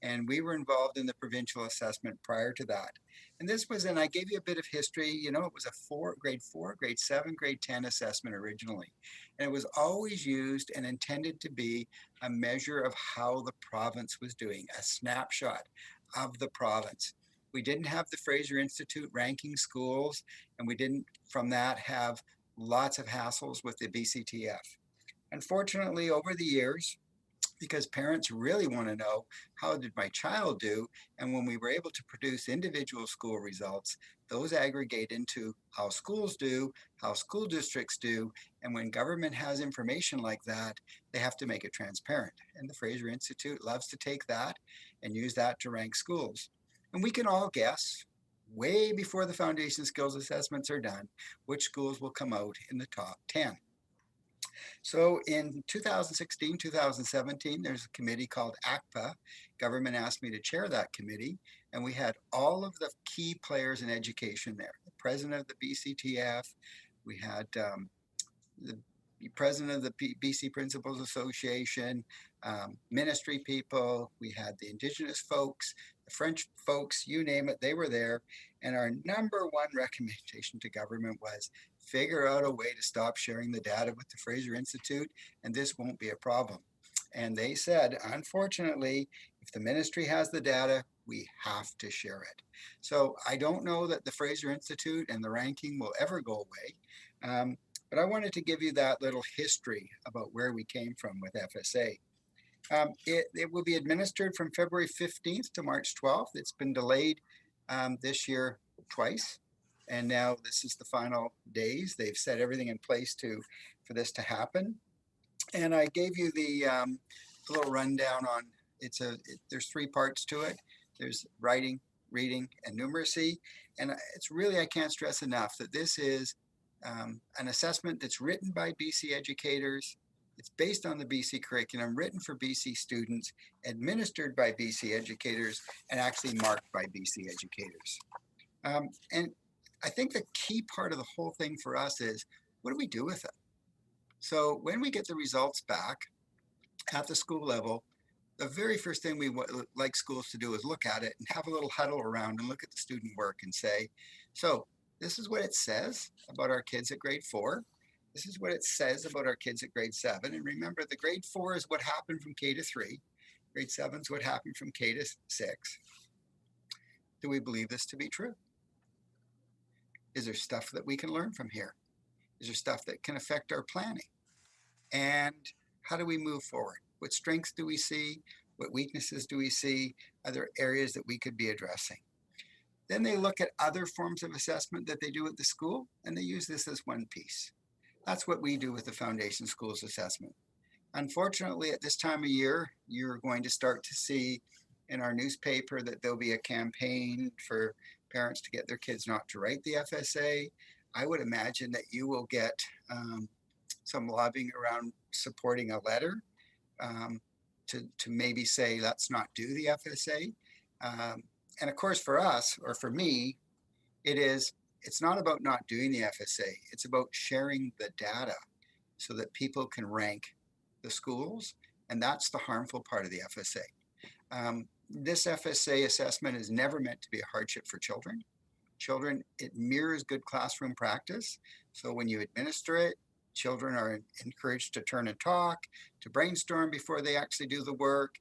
And we were involved in the Provincial Assessment prior to that. And this was, and I gave you a bit of history, you know, it was a grade 4, grade 7, grade 10 assessment originally. And it was always used and intended to be a measure of how the province was doing, a snapshot of the province. We didn't have the Fraser Institute ranking schools, and we didn't from that have lots of hassles with the BCTF. Unfortunately, over the years, because parents really want to know, how did my child do? And when we were able to produce individual school results, those aggregate into how schools do, how school districts do. And when government has information like that, they have to make it transparent. And the Fraser Institute loves to take that and use that to rank schools. And we can all guess, way before the Foundation Skills Assessments are done, which schools will come out in the top 10. So in 2016, 2017, there's a committee called ACPA. Government asked me to chair that committee, and we had all of the key players in education there. The president of the BCTF, we had the president of the BC Principals Association, ministry people, we had the Indigenous folks, the French folks, you name it, they were there. And our number one recommendation to government was figure out a way to stop sharing the data with the Fraser Institute, and this won't be a problem. And they said, unfortunately, if the ministry has the data, we have to share it. So I don't know that the Fraser Institute and the ranking will ever go away. But I wanted to give you that little history about where we came from with FSA. It will be administered from February 15th to March 12th. It's been delayed this year twice. And now this is the final days. They've set everything in place for this to happen. And I gave you the little rundown on, there's 3 parts to it. There's writing, reading, and numeracy. And it's really, I can't stress enough that this is an assessment that's written by BC educators. It's based on the BC curriculum, written for BC students, administered by BC educators, and actually marked by BC educators. And I think the key part of the whole thing for us is, what do we do with it? So when we get the results back at the school level, the very first thing we like schools to do is look at it and have a little huddle around and look at the student work and say, so this is what it says about our kids at grade 4. This is what it says about our kids at grade 7. And remember, the grade 4 is what happened from K to 3. Grade 7 is what happened from K to 6. Do we believe this to be true? Is there stuff that we can learn from here? Is there stuff that can affect our planning? And how do we move forward? What strengths do we see? What weaknesses do we see? Are there areas that we could be addressing? Then they look at other forms of assessment that they do at the school, and they use this as one piece. That's what we do with the Foundation Schools Assessment. Unfortunately, at this time of year, you're going to start to see in our newspaper that there'll be a campaign for parents to get their kids not to write the FSA. I would imagine that you will get some lobbying around supporting a letter to maybe say, let's not do the FSA. And of course, for us, or for me, it's not about not doing the FSA. It's about sharing the data so that people can rank the schools. And that's the harmful part of the FSA. This FSA assessment is never meant to be a hardship for children. It mirrors good classroom practice. So when you administer it, children are encouraged to turn and talk, to brainstorm before they actually do the work,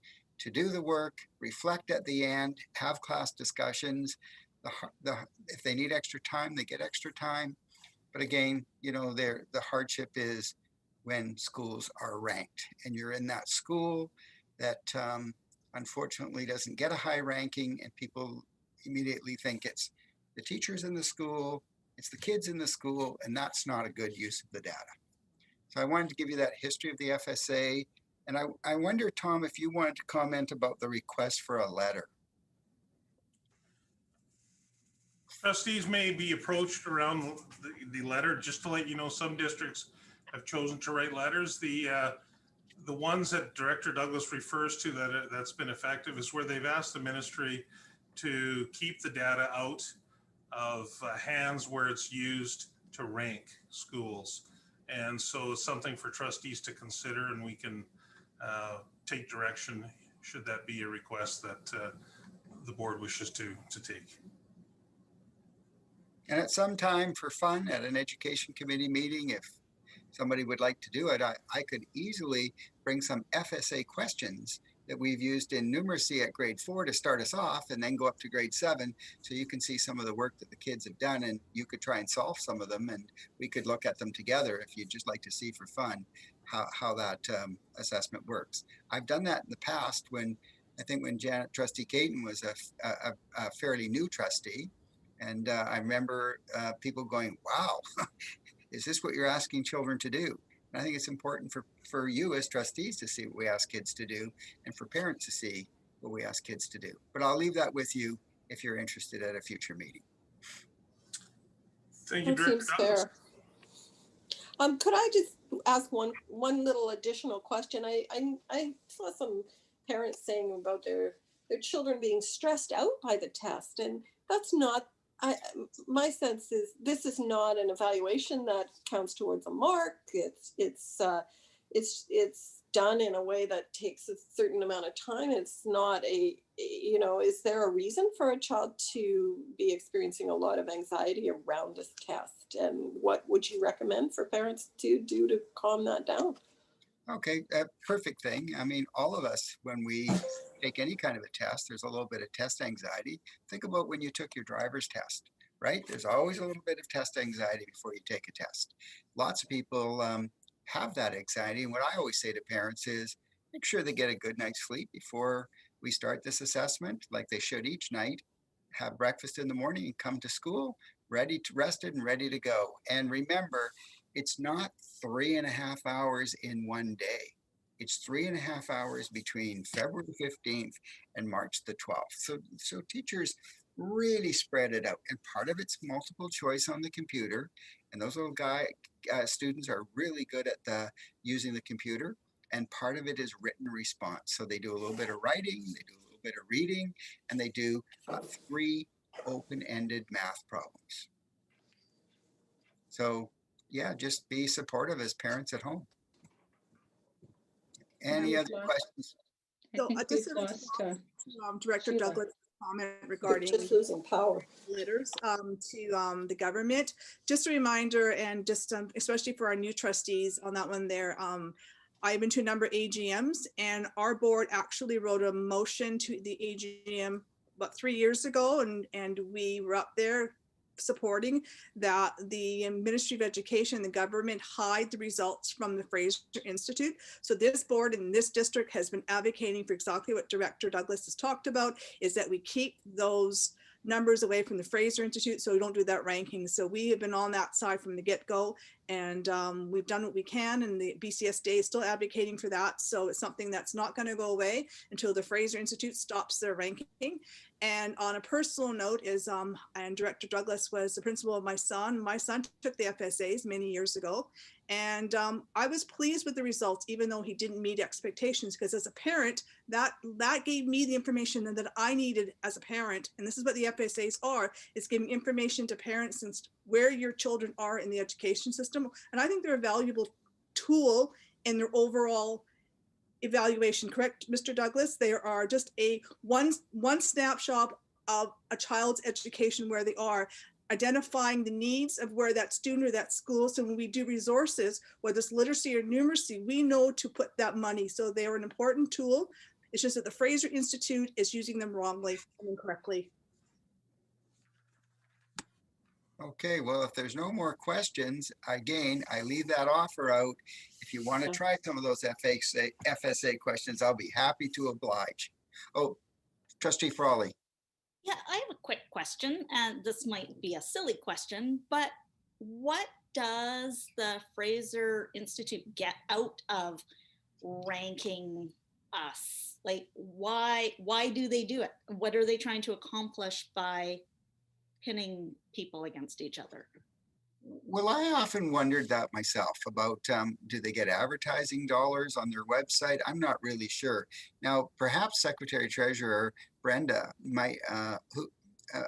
reflect at the end, have class discussions. If they need extra time, they get extra time. But again, you know, the hardship is when schools are ranked and you're in that school that unfortunately doesn't get a high ranking, and people immediately think it's the teachers in the school, it's the kids in the school, and that's not a good use of the data. So I wanted to give you that history of the FSA. And I wonder, Tom, if you wanted to comment about the request for a letter. Trustees may be approached around the letter, just to let you know, some districts have chosen to write letters. The ones that Director Douglas refers to that's been effective is where they've asked the ministry to keep the data out of hands where it's used to rank schools. And so it's something for trustees to consider, and we can take direction should that be a request that the board wishes to take. And at some time for fun at an education committee meeting, if somebody would like to do it, I could easily bring some FSA questions that we've used in numeracy at grade 4 to start us off, and then go up to grade 7. So you can see some of the work that the kids have done, and you could try and solve some of them, and we could look at them together if you'd just like to see for fun how that assessment works. I've done that in the past when Trustee Caton was a fairly new trustee. And I remember people going, wow, is this what you're asking children to do? And I think it's important for you as trustees to see what we ask kids to do, and for parents to see what we ask kids to do. But I'll leave that with you if you're interested at a future meeting. Thank you, That Director seems Douglas. fair. Could I just ask one little additional question? I saw some parents saying about their children being stressed out by the test, and that's not. My sense is this is not an evaluation that counts towards a mark. It's done in a way that takes a certain amount of time. It's not is there a reason for a child to be experiencing a lot of anxiety around this test? And what would you recommend for parents to do to calm that down? Okay, perfect thing. I mean, all of us, when we take any kind of a test, there's a little bit of test anxiety. Think about when you took your driver's test, right? There's always a little bit of test anxiety before you take a test. Lots of people have that anxiety. And what I always say to parents is make sure they get a good night's sleep before we start this assessment, like they should each night. Have breakfast in the morning and come to school rested and ready to go. And remember, it's not 3.5 hours in one day. It's 3.5 hours between February 15th and March the 12th. So teachers really spread it out. And part of it's multiple choice on the computer. And those little students are really good at using the computer. And part of it is written response. So they do a little bit of writing, they do a little bit of reading, and they do 3 open-ended math problems. So yeah, just be supportive as parents at home. Any other questions? So I just we've lost Director Sheila. Douglas' comment regarding Just losing power. letters to the government. Just a reminder, and just especially for our new trustees on that one there, I've been to a number of AGMs, and our board actually wrote a motion to the AGM about 3 years ago, and we were up there supporting that the Ministry of Education and the government hide the results from the Fraser Institute. So this board in this district has been advocating for exactly what Director Douglas has talked about, is that we keep those numbers away from the Fraser Institute so we don't do that ranking. So we have been on that side from the get-go, and we've done what we can, and the BCSD is still advocating for that. So it's something that's not going to go away until the Fraser Institute stops their ranking. And on a personal note is, and Director Douglas was the principal of my son. My son took the FSAs many years ago, and I was pleased with the results, even though he didn't meet expectations, because as a parent, that gave me the information that I needed as a parent. And this is what the FSAs are, is giving information to parents and where your children are in the education system. And I think they're a valuable tool in their overall evaluation. Correct, Mr. Douglas? They are just a one snapshot of a child's education, where they are, identifying the needs of where that student or that school. So when we do resources, whether it's literacy or numeracy, we know to put that money. So they are an important tool. It's just that the Fraser Institute is using them wrongly and incorrectly. Okay, well, if there's no more questions, again, I leave that offer out. If you want to try some of those FSA questions, I'll be happy to oblige. Oh, Trustee Frawley. Yeah, I have a quick question, and this might be a silly question, but what does the Fraser Institute get out of ranking us? Like, why do they do it? What are they trying to accomplish by pinning people against each other? Well, I often wondered that myself about do they get advertising dollars on their website? I'm not really sure. Now, perhaps Secretary Treasurer Brenda might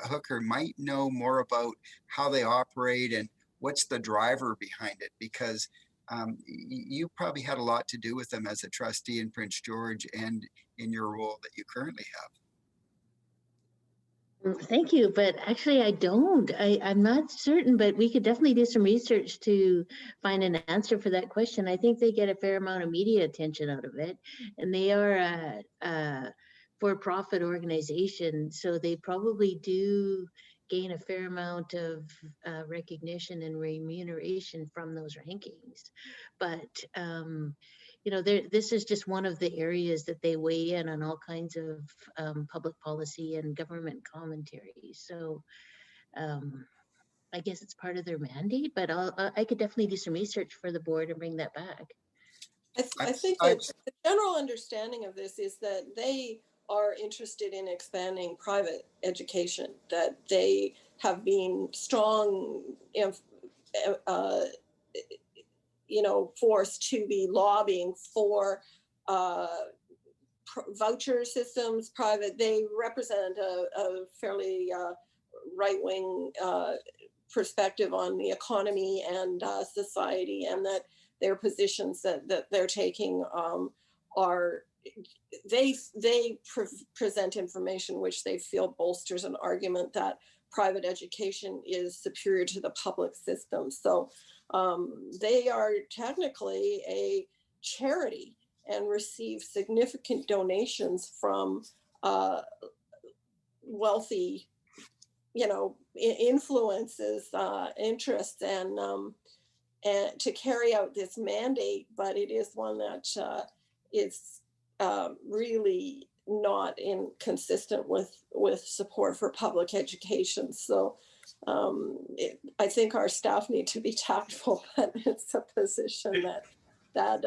Hooker might know more about how they operate and what's the driver behind it, because you probably had a lot to do with them as a trustee in Prince George and in your role that you currently have. Thank you, but actually I don't. I'm not certain, but we could definitely do some research to find an answer for that question. I think they get a fair amount of media attention out of it, and they are a for-profit organization, so they probably do gain a fair amount of recognition and remuneration from those rankings. But you know, this is just one of the areas that they weigh in on all kinds of public policy and government commentary. So I guess it's part of their mandate, but I could definitely do some research for the board and bring that back. I think that the general understanding of this is that they are interested in expanding private education, that they have been strong, you know, forced to be lobbying for voucher systems, private. They represent a fairly right-wing perspective on the economy and society, and that their positions that they're taking are they present information which they feel bolsters an argument that private education is superior to the public system. So they are technically a charity and receive significant donations from wealthy, you know, influences, interests, and to carry out this mandate. But it is one that is really not inconsistent with support for public education. So I think our staff need to be tactful, but it's a position that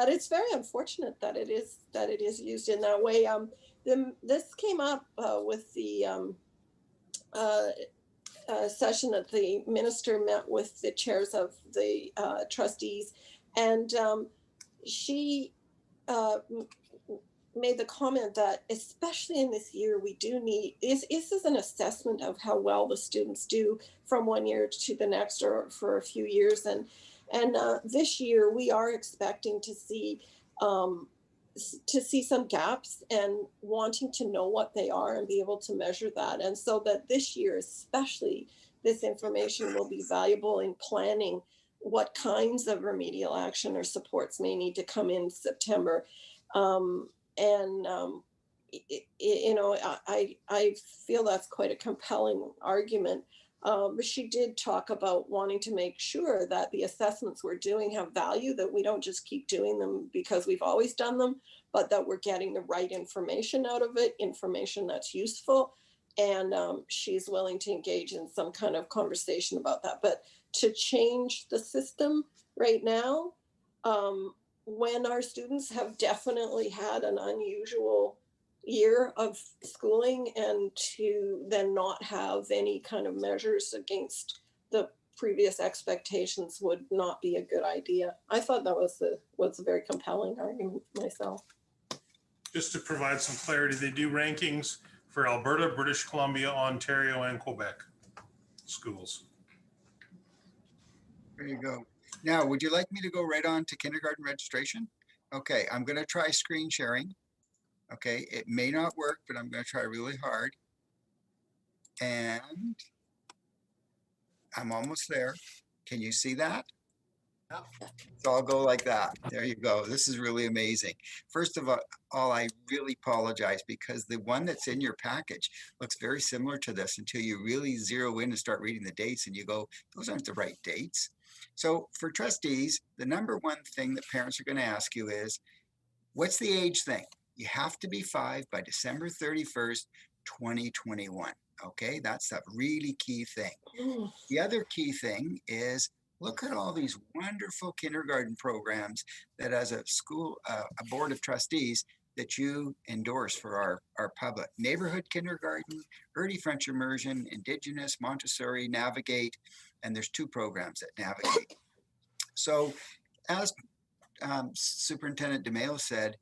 it's very unfortunate that it is used in that way. This came up with the session that the minister met with the chairs of the trustees, and she made the comment that especially in this year we do need this is an assessment of how well the students do from one year to the next or for a few years, and this year we are expecting to see some gaps and wanting to know what they are and be able to measure that, and so that this year especially this information will be valuable in planning what kinds of remedial action or supports may need to come in September. You know, I feel that's quite a compelling argument. But she did talk about wanting to make sure that the assessments we're doing have value, that we don't just keep doing them because we've always done them, but that we're getting the right information out of it, information that's useful. And she's willing to engage in some kind of conversation about that. But to change the system right now, when our students have definitely had an unusual year of schooling, and to then not have any kind of measures against the previous expectations would not be a good idea. I thought that was a very compelling argument myself. Just to provide some clarity, they do rankings for Alberta, British Columbia, Ontario, and Quebec schools. There you go. Now, would you like me to go right on to kindergarten registration? Okay, I'm going to try screen sharing. Okay, it may not work, but I'm going to try really hard. And I'm almost there. Can you see that? Yep. So I'll go like that. There you go. This is really amazing. First of all, I really apologize because the one that's in your package looks very similar to this until you really zero in and start reading the dates and you go, those aren't the right dates. So for trustees, the number one thing that parents are going to ask you is, what's the age thing? You have to be 5 by December 31st, 2021. Okay, that's a really key thing. The other key thing is, look at all these wonderful kindergarten programs that as a school, a board of trustees, that you endorse for our public. Neighborhood kindergarten, early French immersion, Indigenous, Montessori, Navigate, and there's 2 programs that Navigate. So as Superintendent DeMayo said,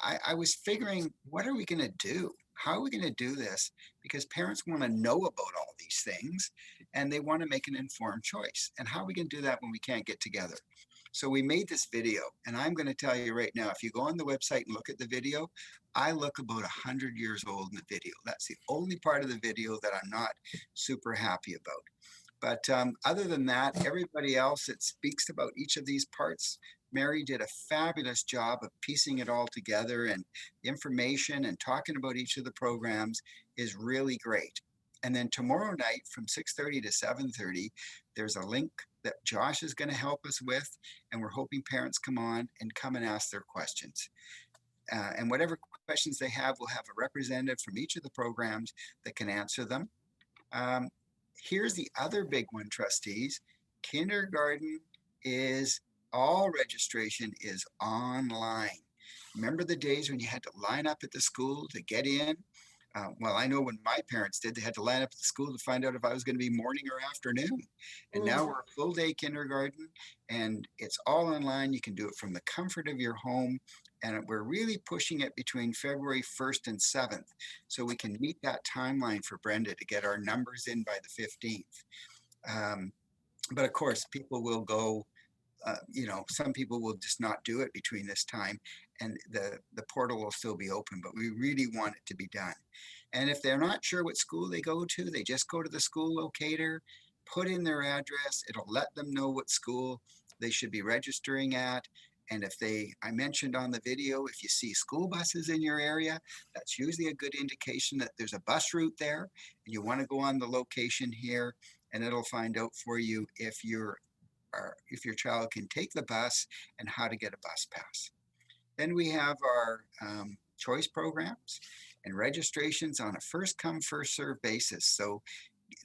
I was figuring, what are we going to do? How are we going to do this? Because parents want to know about all these things and they want to make an informed choice. And how are we going to do that when we can't get together? So we made this video, and I'm going to tell you right now, if you go on the website and look at the video, I look about 100 years old in the video. That's the only part of the video that I'm not super happy about. But other than that, everybody else that speaks about each of these parts, Mary did a fabulous job of piecing it all together, and information and talking about each of the programs is really great. And then tomorrow night from 6:30 to 7:30, there's a link that Josh is going to help us with, and we're hoping parents come on and come and ask their questions. And whatever questions they have, we'll have a representative from each of the programs that can answer them. Here's the other big one, trustees. Kindergarten is, all registration is online. Remember the days when you had to line up at the school to get in? Well, I know when my parents did, they had to line up at the school to find out if I was going to be morning or afternoon. And now we're a full day kindergarten, and it's all online. You can do it from the comfort of your home. And we're really pushing it between February 1st and 7th, so we can meet that timeline for Brenda to get our numbers in by the 15th. But of course, people will go, some people will just not do it between this time, and the portal will still be open, but we really want it to be done. And if they're not sure what school they go to, they just go to the school locator, put in their address. It'll let them know what school they should be registering at. And if I mentioned on the video, if you see school buses in your area, that's usually a good indication that there's a bus route there, and you want to go on the location here, and it'll find out for you if your child can take the bus and how to get a bus pass. Then we have our choice programs and registrations on a first come, first served basis. So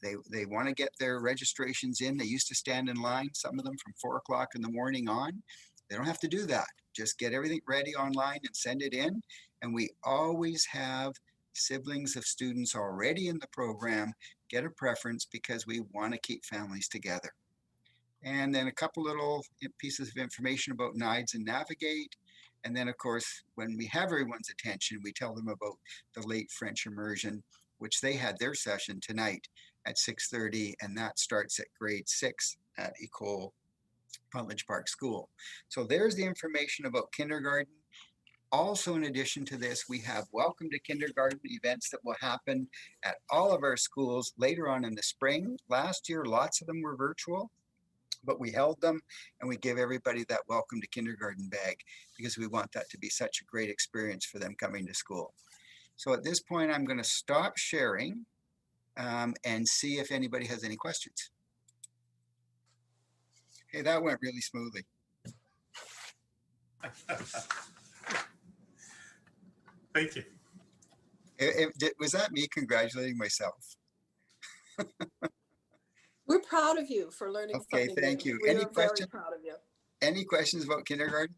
they want to get their registrations in. They used to stand in line, some of them from 4 o'clock in the morning on. They don't have to do that. Just get everything ready online and send it in. And we always have siblings of students already in the program get a preference, because we want to keep families together. And then a couple little pieces of information about NIDES and Navigate. And then, of course, when we have everyone's attention, we tell them about the late French immersion, which they had their session tonight at 6:30, and that starts at grade 6 at Ecole Rutledge Park School. So there's the information about kindergarten. Also, in addition to this, we have Welcome to Kindergarten events that will happen at all of our schools later on in the spring. Last year, lots of them were virtual, but we held them, and we give everybody that Welcome to Kindergarten bag, because we want that to be such a great experience for them coming to school. So at this point, I'm going to stop sharing and see if anybody has any questions. Hey, that went really smoothly. Thank you. Was that me congratulating myself? We're proud of you for learning Okay, something thank new. you. We Any are questions? very proud of you. Any questions about kindergarten?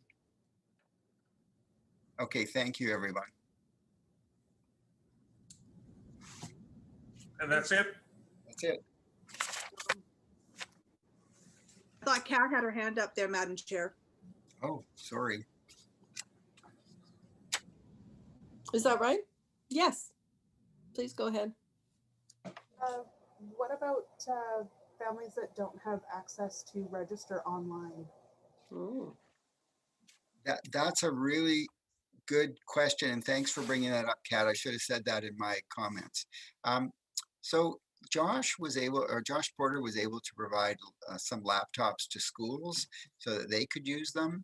Okay, thank you, everyone. And that's it? That's it. I thought Kat had her hand up there, Madam Chair. Oh, sorry. Is that right? Yes. Please go ahead. What about families that don't have access to register online? That's a really good question, and thanks for bringing that up, Kat. I should have said that in my comments. So Josh Porter was able to provide some laptops to schools so that they could use them.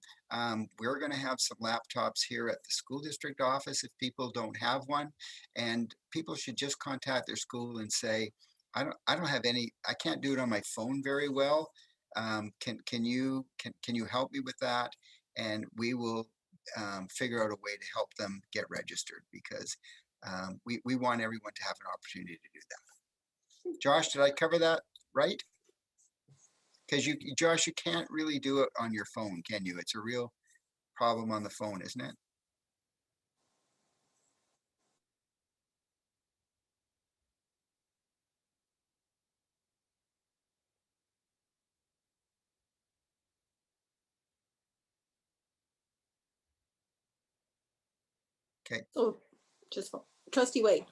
We're going to have some laptops here at the school district office if people don't have one, and people should just contact their school and say, I don't have any, I can't do it on my phone very well. Can you help me with that? And we will figure out a way to help them get registered, because we want everyone to have an opportunity to do that. Josh, did I cover that right? Because Josh, you can't really do it on your phone, can you? It's a real problem on the phone, isn't it? Okay. So just Trustee Wade.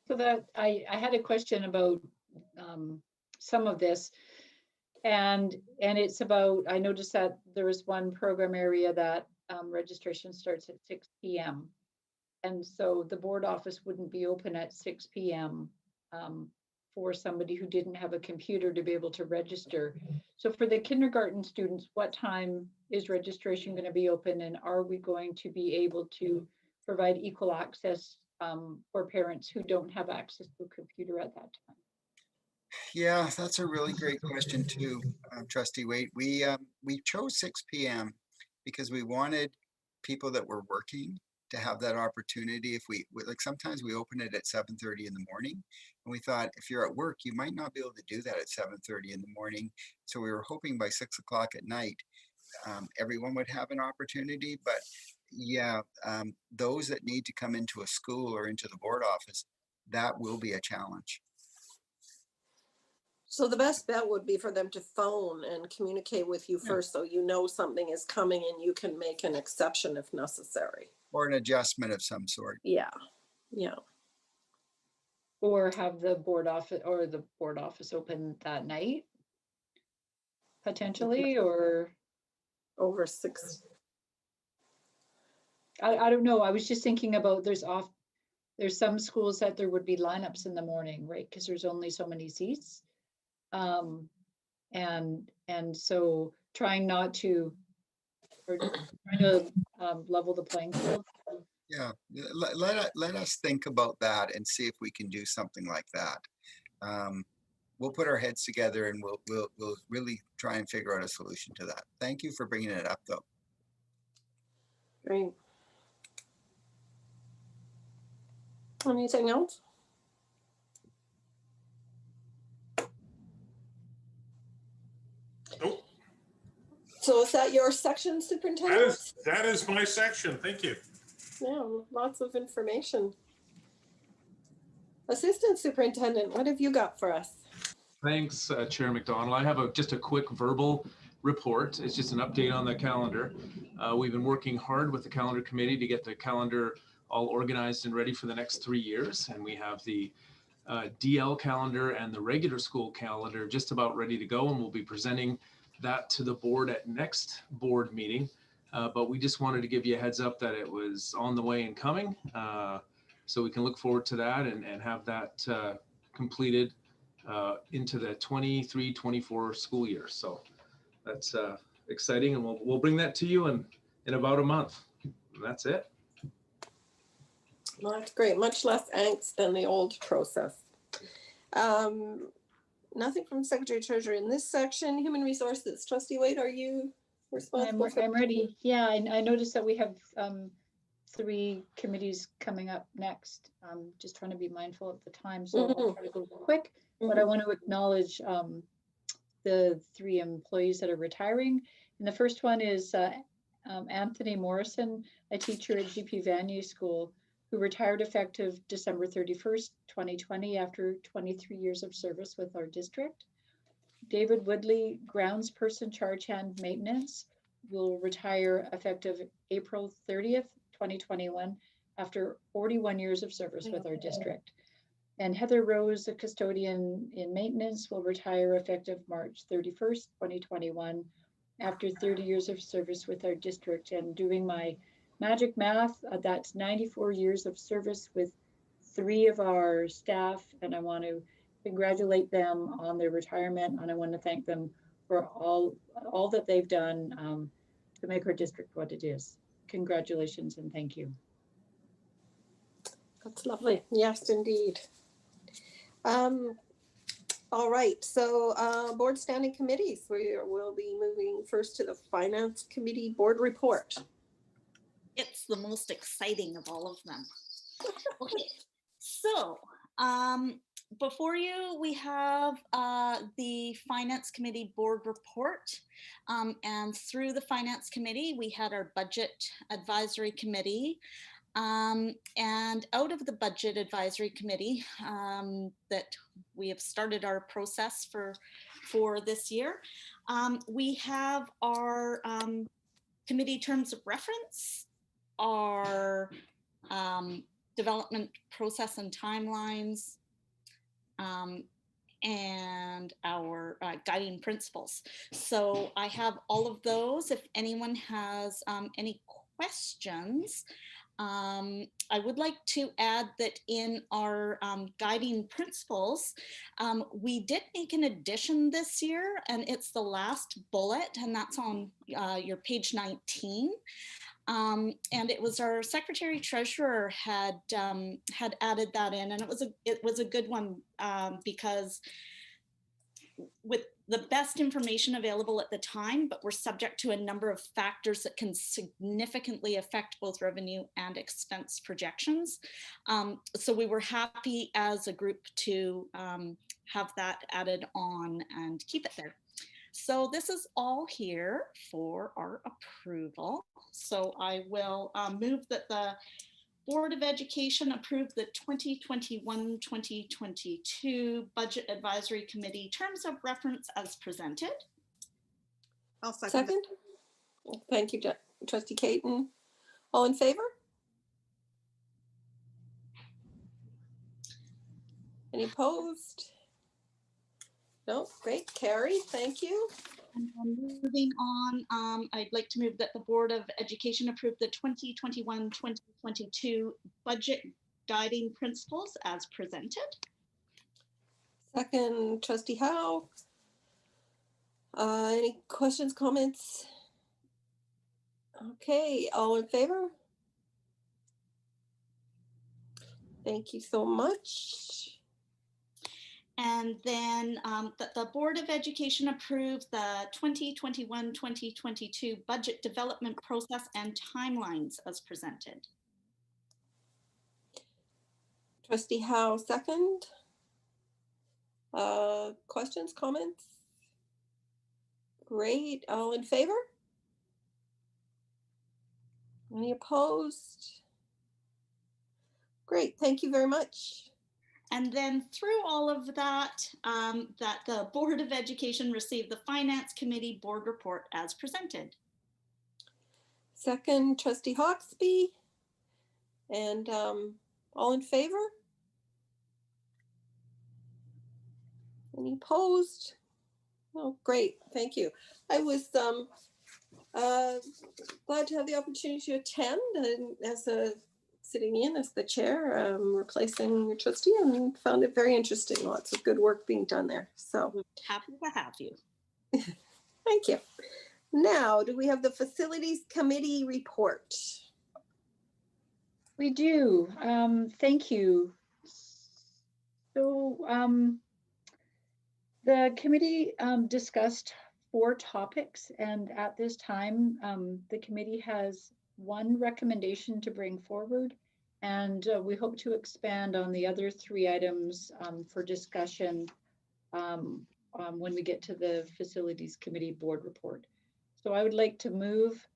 So that I had a question about some of this. And it's about, I noticed that there was one program area that registration starts at 6 p.m. And so the board office wouldn't be open at 6 p.m. For somebody who didn't have a computer to be able to register. So for the kindergarten students, what time is registration going to be open? And are we going to be able to provide equal access for parents who don't have access to a computer at that time? Yeah, that's a really great question too, Trustee Wade. We chose 6 p.m. because we wanted people that were working to have that opportunity. If we like, sometimes we open it at 7:30 in the morning, and we thought if you're at work, you might not be able to do that at 7:30 in the morning. So we were hoping by 6 o'clock at night, everyone would have an opportunity. But yeah, those that need to come into a school or into the board office, that will be a challenge. So the best bet would be for them to phone and communicate with you first, so you know something is coming and you can make an exception if necessary. Or an adjustment of some sort. Yeah, yeah. Or have the board office open that night, potentially, or over 6. I don't know. I was just thinking about there's some schools that there would be lineups in the morning, right? Because there's only so many seats. And so trying to level the playing field. Yeah, let us think about that and see if we can do something like that. We'll put our heads together and we'll really try and figure out a solution to that. Thank you for bringing it up, though. Great. Anything else? Nope. So is that your section, Superintendent? That is my section. Thank you. Yeah, lots of information. Assistant Superintendent, what have you got for us? Thanks, Chair McDonald. I have just a quick verbal report. It's just an update on the calendar. We've been working hard with the calendar committee to get the calendar all organized and ready for the next 3 years. And we have the DL calendar and the regular school calendar just about ready to go. And we'll be presenting that to the board at next board meeting. But we just wanted to give you a heads up that it was on the way and coming. So we can look forward to that and have that completed into the 23-24 school year. So that's exciting, and we'll bring that to you in about a month. And that's it. Well, that's great. Much less angst than the old process. Nothing from Secretary Treasurer in this section. Human Resources. Trustee Wade, are you responsible? I'm ready. Yeah, I noticed that we have 3 committees coming up next. Just trying to be mindful of the time, so I'll try to go quick. But I want to acknowledge the 3 employees that are retiring. And the first one is Anthony Morrison, a teacher at GP Vanier School, who retired effective December 31st, 2020, after 23 years of service with our district. David Woodley, groundsperson, charge hand maintenance, will retire effective April 30th, 2021, after 41 years of service with our district. And Heather Rose, a custodian in maintenance, will retire effective March 31st, 2021, after 30 years of service with our district. And doing my magic math, that's 94 years of service with 3 of our staff. And I want to congratulate them on their retirement. And I want to thank them for all that they've done to make our district what it is. Congratulations and thank you. That's lovely. Yes, indeed. All right, so board standing committees. We'll be moving first to the Finance Committee Board Report. It's the most exciting of all of them. Okay, so before you, we have the Finance Committee Board Report. And through the Finance Committee, we had our Budget Advisory Committee. And out of the Budget Advisory Committee that we have started our process for this year, we have our committee terms of reference, our development process and timelines, and our guiding principles. So I have all of those. If anyone has any questions, I would like to add that in our guiding principles, we did make an addition this year, and it's the last bullet, and that's on your page 19. And it was our secretary treasurer had added that in, and it was a good one because with the best information available at the time, but we're subject to a number of factors that can significantly affect both revenue and expense projections. So we were happy as a group to have that added on and keep it there. So this is all here for our approval. So I will move that the Board of Education approve the 2021-2022 Budget Advisory Committee Terms of Reference as presented. I'll second. Second. Thank you, Trustee Caton. All in favor? Any opposed? No, great, Carrie, thank you. And then moving on, I'd like to move that the Board of Education approve the 2021-2022 Budget Guiding Principles as presented. Second, Trustee Howe. Any questions, comments? Okay, all in favor? Thank you so much. And then that the Board of Education approve the 2021-2022 budget development process and timelines as presented. Trustee Howe, second. Questions, comments? Great, all in favor? Any opposed? Great, thank you very much. And then through all of that, that the Board of Education received the Finance Committee Board Report as presented. Second, Trustee Hawksby. And all in favor? Any opposed? Oh, great, thank you. I was glad to have the opportunity to attend and sitting in as the chair, replacing your trustee, and found it very interesting. Lots of good work being done there. So happy to have you. Thank you. Now, do we have the Facilities Committee report? We do. Thank you. So the committee discussed 4 topics, and at this time, the committee has 1 recommendation to bring forward, and we hope to expand on the other 3 items for discussion when we get to the Facilities Committee Board Report. So I would like to move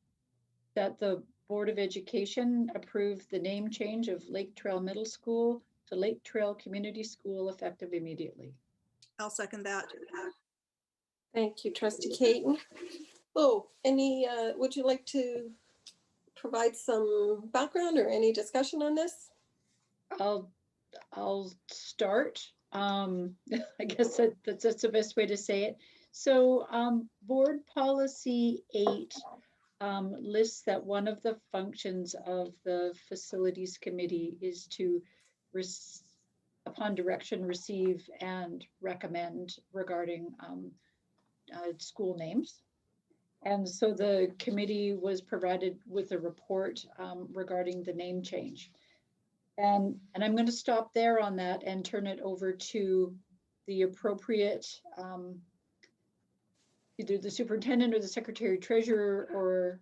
that the Board of Education approve the name change of Lake Trail Middle School to Lake Trail Community School effective immediately. I'll second that. Thank you, Trustee Caton. Oh, would you like to provide some background or any discussion on this? I'll start. I guess that's the best way to say it. So Board Policy 8 lists that one of the functions of the Facilities Committee is to, upon direction, receive and recommend regarding school names. And so the committee was provided with a report regarding the name change. And I'm going to stop there on that and turn it over to the appropriate, either the superintendent or the secretary treasurer or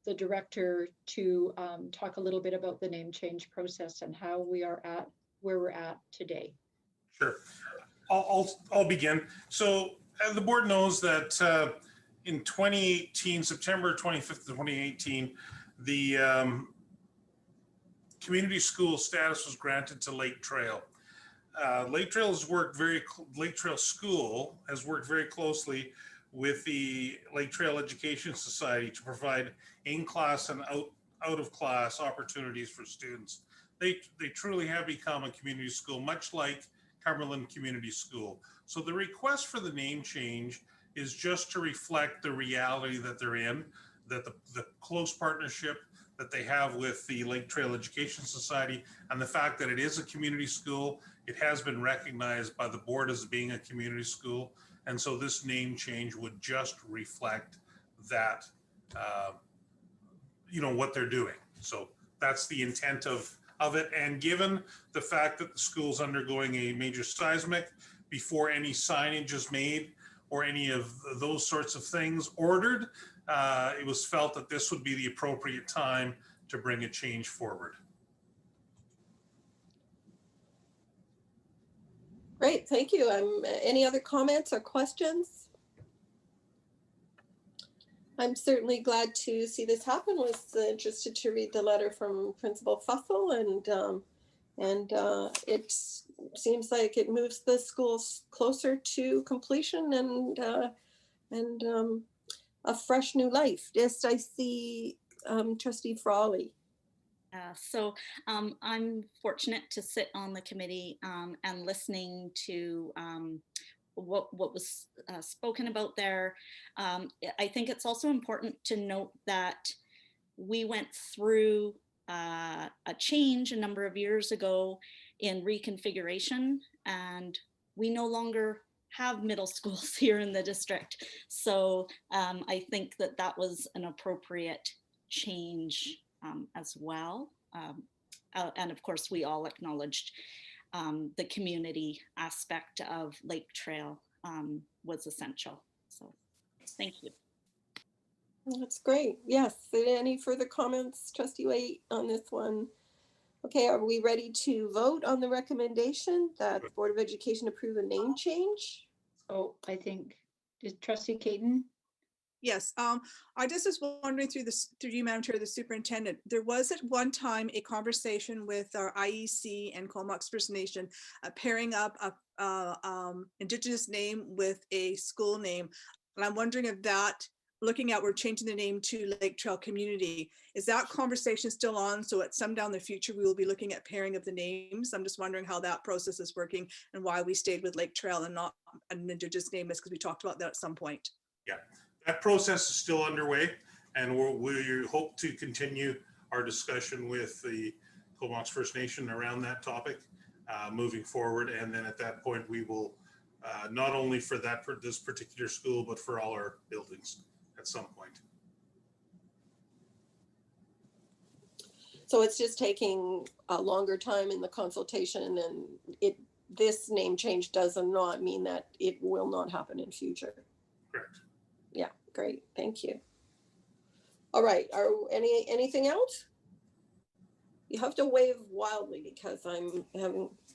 the director to talk a little bit about the name change process and how we are at where we're at today. Sure, I'll begin. So the board knows that in 2018, September 25th of 2018, the community school status was granted to Lake Trail. Lake Trail School has worked very closely with the Lake Trail Education Society to provide in-class and out of class opportunities for students. They truly have become a community school, much like Cumberland Community School. So the request for the name change is just to reflect the reality that they're in, that the close partnership that they have with the Lake Trail Education Society, and the fact that it is a community school. It has been recognized by the board as being a community school. And so this name change would just reflect that, what they're doing. So that's the intent of it. And given the fact that the school's undergoing a major seismic, before any signage is made or any of those sorts of things ordered, it was felt that this would be the appropriate time to bring a change forward. Great, thank you. Any other comments or questions? I'm certainly glad to see this happen. Was interested to read the letter from Principal Fussell, and it seems like it moves the schools closer to completion and a fresh new life. Yes, I see Trustee Frawley. So I'm fortunate to sit on the committee and listening to what was spoken about there. I think it's also important to note that we went through a change a number of years ago in reconfiguration, and we no longer have middle schools here in the district. So I think that was an appropriate change as well. And of course, we all acknowledged the community aspect of Lake Trail was essential. So thank you. That's great. Yes. Any further comments, Trustee Waite, on this one? Okay, are we ready to vote on the recommendation that the Board of Education approve a name change? Oh, I think, did Trustee Caton? Yes, I just was wondering through you, Madam Chair, the superintendent, there was at one time a conversation with our IEC and Comox First Nation pairing up a Indigenous name with a school name. And I'm wondering if that, looking at, we're changing the name to Lake Trail Community. Is that conversation still on? So at some down the future, we will be looking at pairing of the names. I'm just wondering how that process is working and why we stayed with Lake Trail and not an Indigenous name, is because we talked about that at some point. Yeah. That process is still underway, and we hope to continue our discussion with the Comox First Nation around that topic moving forward. And then at that point, we will not only for this particular school, but for all our buildings at some point. So it's just taking a longer time in the consultation, and this name change does not mean that it will not happen in future. Correct. Yeah, great, thank you. All right, anything else? You have to wave wildly because I'm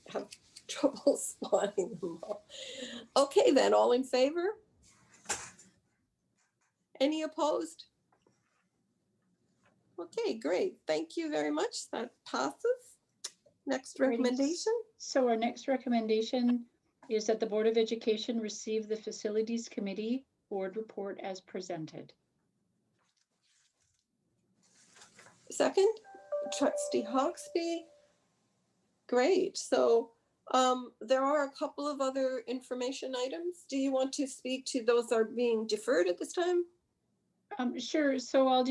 have trouble spotting them all. Okay, then, all in favor? Any opposed? Okay, great. Thank you very much. That passes. Next recommendation. So our next recommendation is that the Board of Education receive the Facilities Committee Board report as presented. Second, Trustee Hawkesby. Great. So there are a couple of other information items. Do you want to speak to those that are being deferred at this time? Sure. So I'll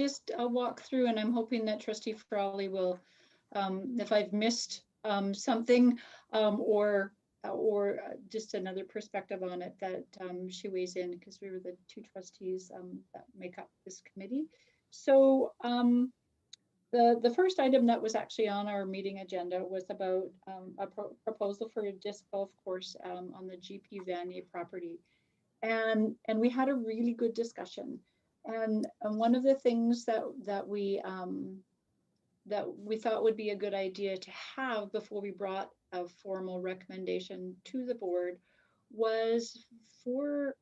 walk through, and I'm hoping that Trustee Frawley will, if I've missed something or just another perspective on it, that she weighs in, because we were the two trustees that make up this committee. So the first item that was actually on our meeting agenda was about a proposal for a disc golf course on the GP Vanier property, and we had a really good discussion. And one of the things that we thought would be a good idea to have before we brought a formal recommendation to the board was for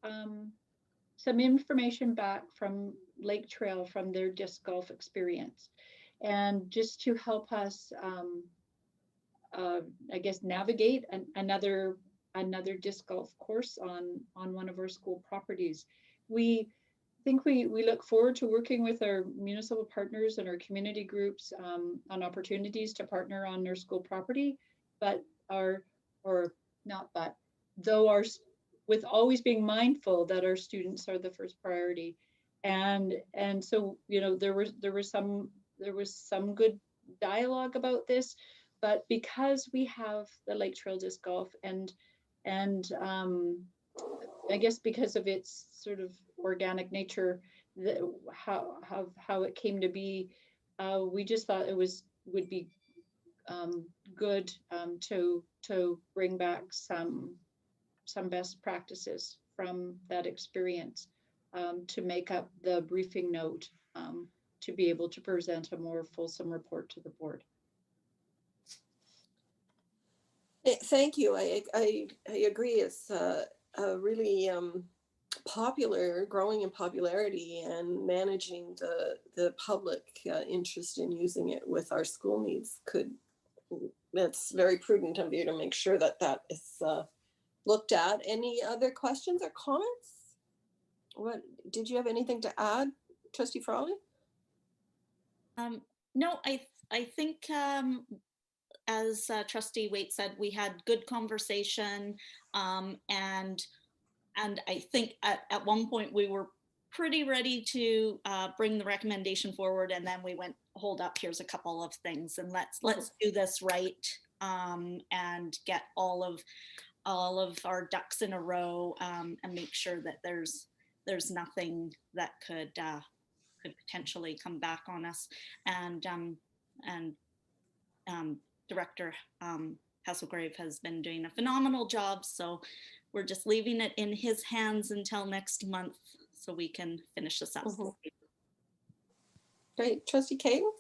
some information back from Lake Trail from their disc golf experience, and just to help us, I guess, navigate another disc golf course on one of our school properties. think we look forward to working with our municipal partners and our community groups on opportunities to partner on their school property, but with always being mindful that our students are the first priority. And so, you know, there was some good dialogue about this, but because we have the Lake Trail Disc Golf and I guess because of its sort of organic nature, how it came to be, we just thought it would be good to bring back some best practices from that experience to make up the briefing note to be able to present a more fulsome report to the board. Thank you. I agree. It's a really growing in popularity, and managing the public interest in using it with our school needs that's very prudent of you to make sure that is looked at. Any other questions or comments? What, did you have anything to add, Trustee Frawley? No, I think as Trustee Waite said, we had good conversation, and I think at one point we were pretty ready to bring the recommendation forward, and then we went, hold up, here's a couple of things, and let's do this right, and get all of our ducks in a row, and make sure that there's nothing that could potentially come back on us. And Director Hasselgrave has been doing a phenomenal job, so we're just leaving it in his hands until next month so we can finish this up. Great. Trustee Caton?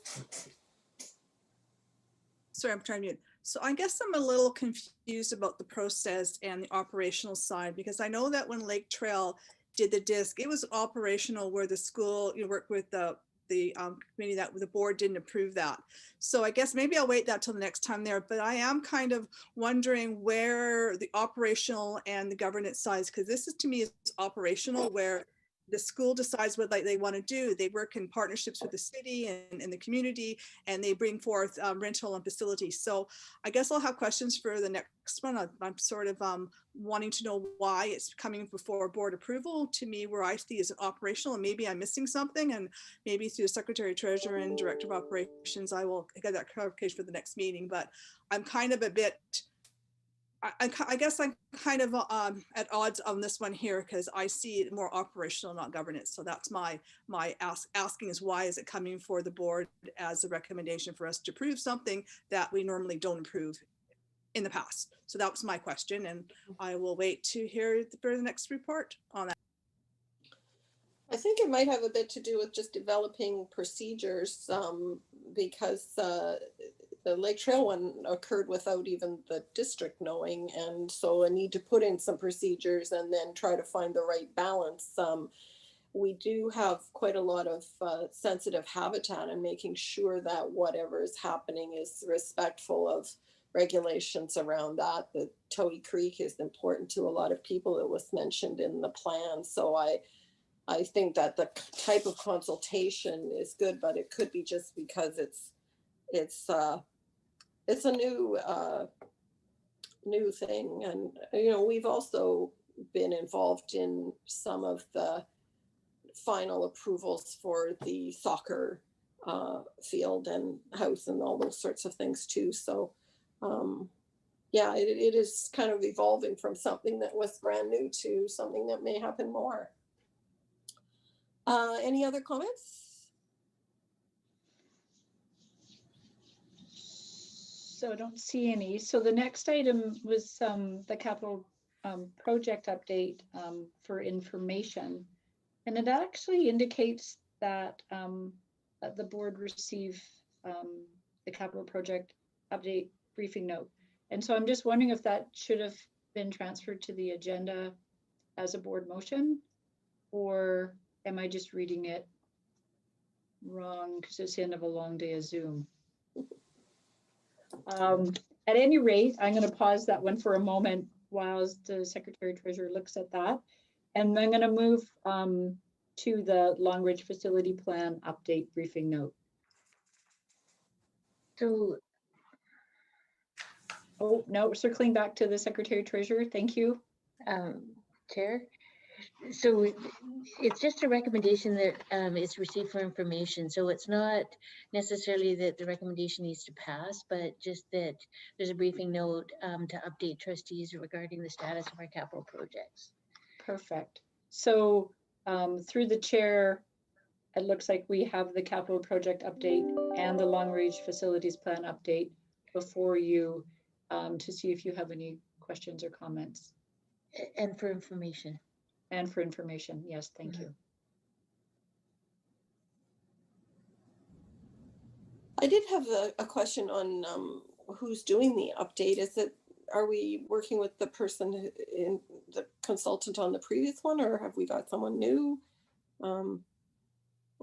Sorry, I'm trying to mute. So I guess I'm a little confused about the process and the operational side, because I know that when Lake Trail did the disc, it was operational where the school, you worked with the committee, that the board didn't approve that. So I guess maybe I'll wait that till the next time there, but I am kind of wondering where the operational and the governance sides, because this is, to me, is operational, where the school decides what they want to do. They work in partnerships with the city and the community, and they bring forth rental and facilities. So I guess I'll have questions for the next one. I'm sort of wanting to know why it's coming before board approval. To me, where I see is operational, and maybe I'm missing something, and maybe through the Secretary Treasurer and Director of Operations, I will get that clarification for the next meeting. But I'm kind of a bit, I guess I'm kind of at odds on this one here, because I see it more operational, not governance. So that's my asking is, why is it coming for the board as a recommendation for us to approve something that we normally don't approve in the past? So that was my question, and I will wait to hear the next report on that. I think it might have a bit to do with just developing procedures, because the Lake Trail one occurred without even the district knowing, and so a need to put in some procedures and then try to find the right balance. We do have quite a lot of sensitive habitat, and making sure that whatever is happening is respectful of regulations around that. The Towhee Creek is important to a lot of people. It was mentioned in the plan. So I think that the type of consultation is good, but it could be just because it's a new thing. And, you know, we've also been involved in some of the final approvals for the soccer field and house and all those sorts of things too. So yeah, it is kind of evolving from something that was brand new to something that may happen more. Any other comments? So I don't see any. So the next item was the capital project update for information. And it actually indicates that the board received the capital project update briefing note. And so I'm just wondering if that should have been transferred to the agenda as a board motion, or am I just reading it wrong because it's the end of a long day of Zoom? At any rate, I'm going to pause that one for a moment while the Secretary Treasurer looks at that. And I'm going to move to the Long Ridge Facility Plan update briefing note. So, Oh, no, circling back to the Secretary Treasurer. Thank you. Chair, so it's just a recommendation that is received for information. So it's not necessarily that the recommendation needs to pass, but just that there's a briefing note to update trustees regarding the status of our capital projects. Perfect. So through the chair, it looks like we have the capital project update and the Long Range Facilities Plan update before you to see if you have any questions or comments. And for information. And for information, yes, thank you. I did have a question on who's doing the update. Are we working with the person in the consultant on the previous one, or have we got someone new? And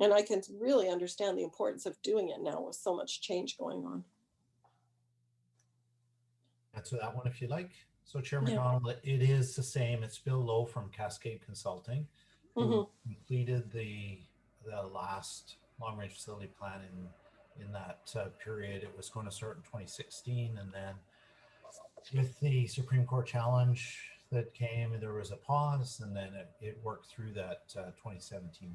I can really understand the importance of doing it now with so much change going on. Answer that one if you like. So Chair McDonald, it is the same. It's Bill Lowe from Cascade Consulting, who completed the last long range facility plan in that period. It was going to start in 2016, and then with the Supreme Court challenge that came, there was a pause, and then it worked through that 2017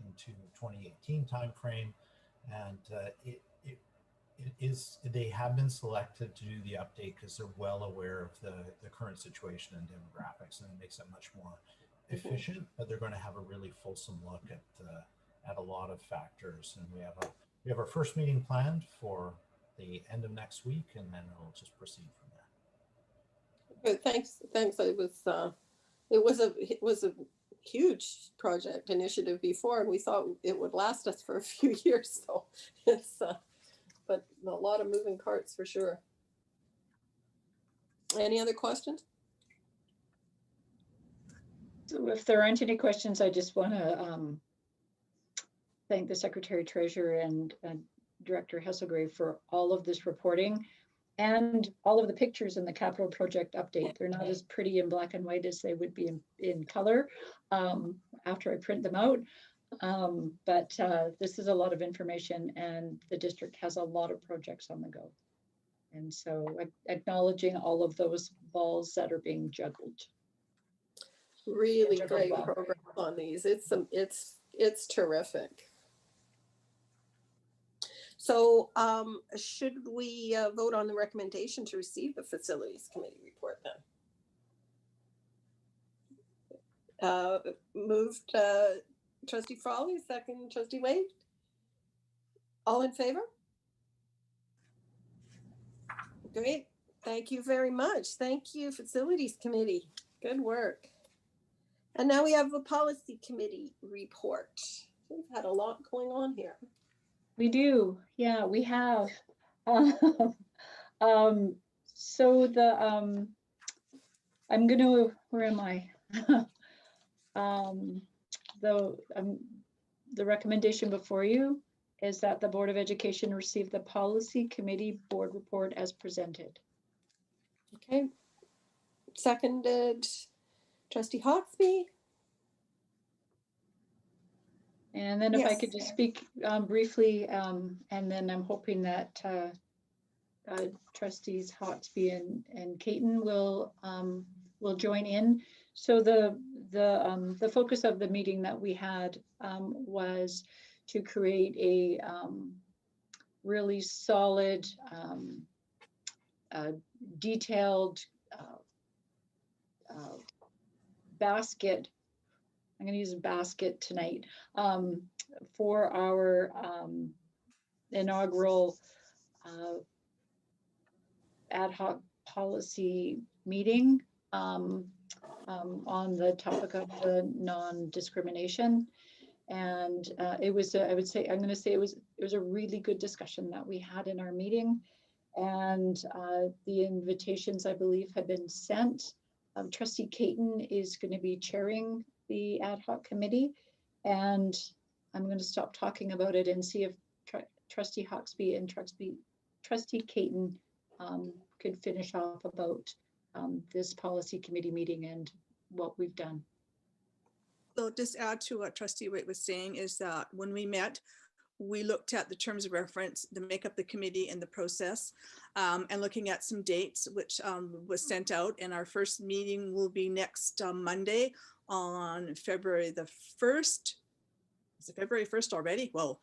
into 2018 timeframe, and they have been selected to do the update because they're well aware of the current situation and demographics, and it makes it much more efficient. But they're going to have a really fulsome look at a lot of factors, and we have our first meeting planned for the end of next week, and then it'll just proceed from there. Good, thanks. It was a huge project initiative before, and we thought it would last us for a few years. So it's but a lot of moving parts for sure. Any other questions? So if there aren't any questions, I just want to thank the Secretary Treasurer and Director Hesselgrave for all of this reporting and all of the pictures in the capital project update. They're not as pretty in black and white as they would be in color after I print them out. But this is a lot of information, and the district has a lot of projects on the go. And so acknowledging all of those balls that are being juggled. Really great program on these. It's terrific. So should we vote on the recommendation to receive the Facilities Committee report then? Moved Trustee Frawley, second Trustee Wade. All in favor? Great. Thank you very much. Thank you, Facilities Committee. Good work. And now we have a Policy Committee report. We've had a lot going on here. We do. Yeah, we have. So I'm going to, where am I? The recommendation before you is that the Board of Education receive the Policy Committee Board report as presented. Okay. Seconded, Trustee Hawksby. And then if I could just speak briefly, and then I'm hoping that Trustees Hawksby and Caton will join in. So the focus of the meeting that we had was to create a really solid, detailed basket. I'm going to use a basket tonight for our inaugural ad hoc policy meeting on the topic of the non-discrimination. And it was, I'm going to say it was a really good discussion that we had in our meeting. And the invitations, I believe, have been sent. Trustee Caton is going to be chairing the ad hoc committee, and I'm going to stop talking about it and see if Trustee Hawksby and Trustee Caton could finish off about this policy committee meeting and what we've done. So just add to what Trustee Waite was saying is that when we met, we looked at the terms of reference, the makeup of the committee and the process, and looking at some dates, which was sent out. And our first meeting will be next Monday on February the 1st. Is it February 1st already? Whoa.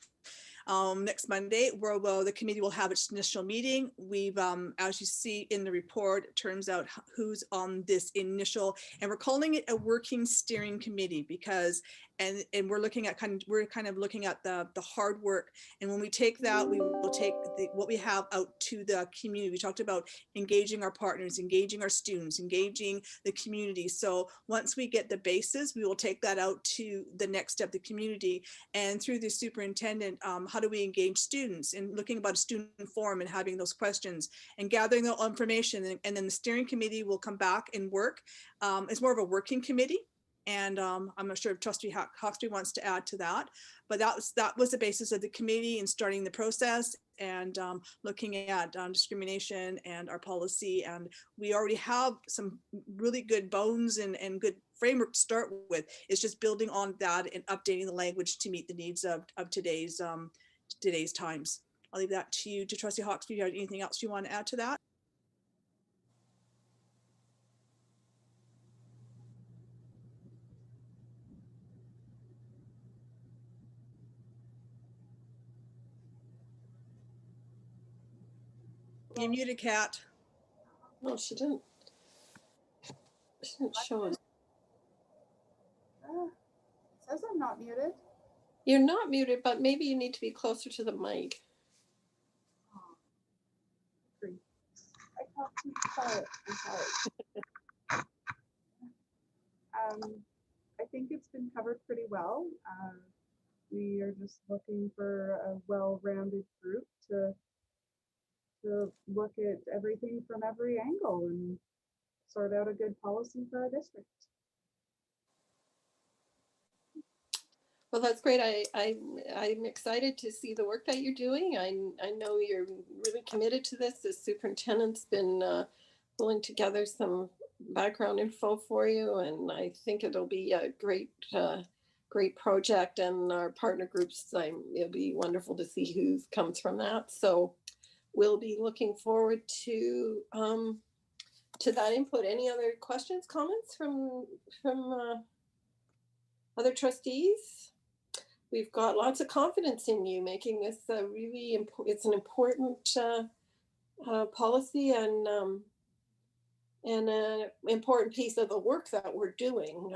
Next Monday, where the committee will have its initial meeting. We've, as you see in the report, it turns out who's on this initial, and we're calling it a working steering committee because, and we're looking at we're kind of looking at the hard work. And when we take that, we will take what we have out to the community. We talked about engaging our partners, engaging our students, engaging the community. So once we get the basis, we will take that out to the next step, the community. And through the superintendent, how do we engage students and looking about a student forum and having those questions and gathering the information. And then the steering committee will come back and work. It's more of a working committee. And I'm not sure if Trustee Hawkesby wants to add to that, but that was the basis of the committee in starting the process and looking at discrimination and our policy. And we already have some really good bones and good framework to start with. It's just building on that and updating the language to meet the needs of today's times. I'll leave that to you, to Trustee Hawkesby. Do you have anything else you want to add to that? You muted, Kat. No, she didn't. She didn't show us. It says I'm not muted. You're not muted, but maybe you need to be closer to the mic. I talked too quiet. I'm sorry. I think it's been covered pretty well. We are just looking for a well-rounded group to look at everything from every angle and sort out a good policy for our district. Well, that's great. I'm excited to see the work that you're doing. I know you're really committed to this. The superintendent's been pulling together some background info for you, and I think it'll be a great project. And our partner groups, it'll be wonderful to see who comes from that. So we'll be looking forward to that input. Any other questions, comments from other trustees? We've got lots of confidence in you making this really important. It's an important policy and an important piece of the work that we're doing,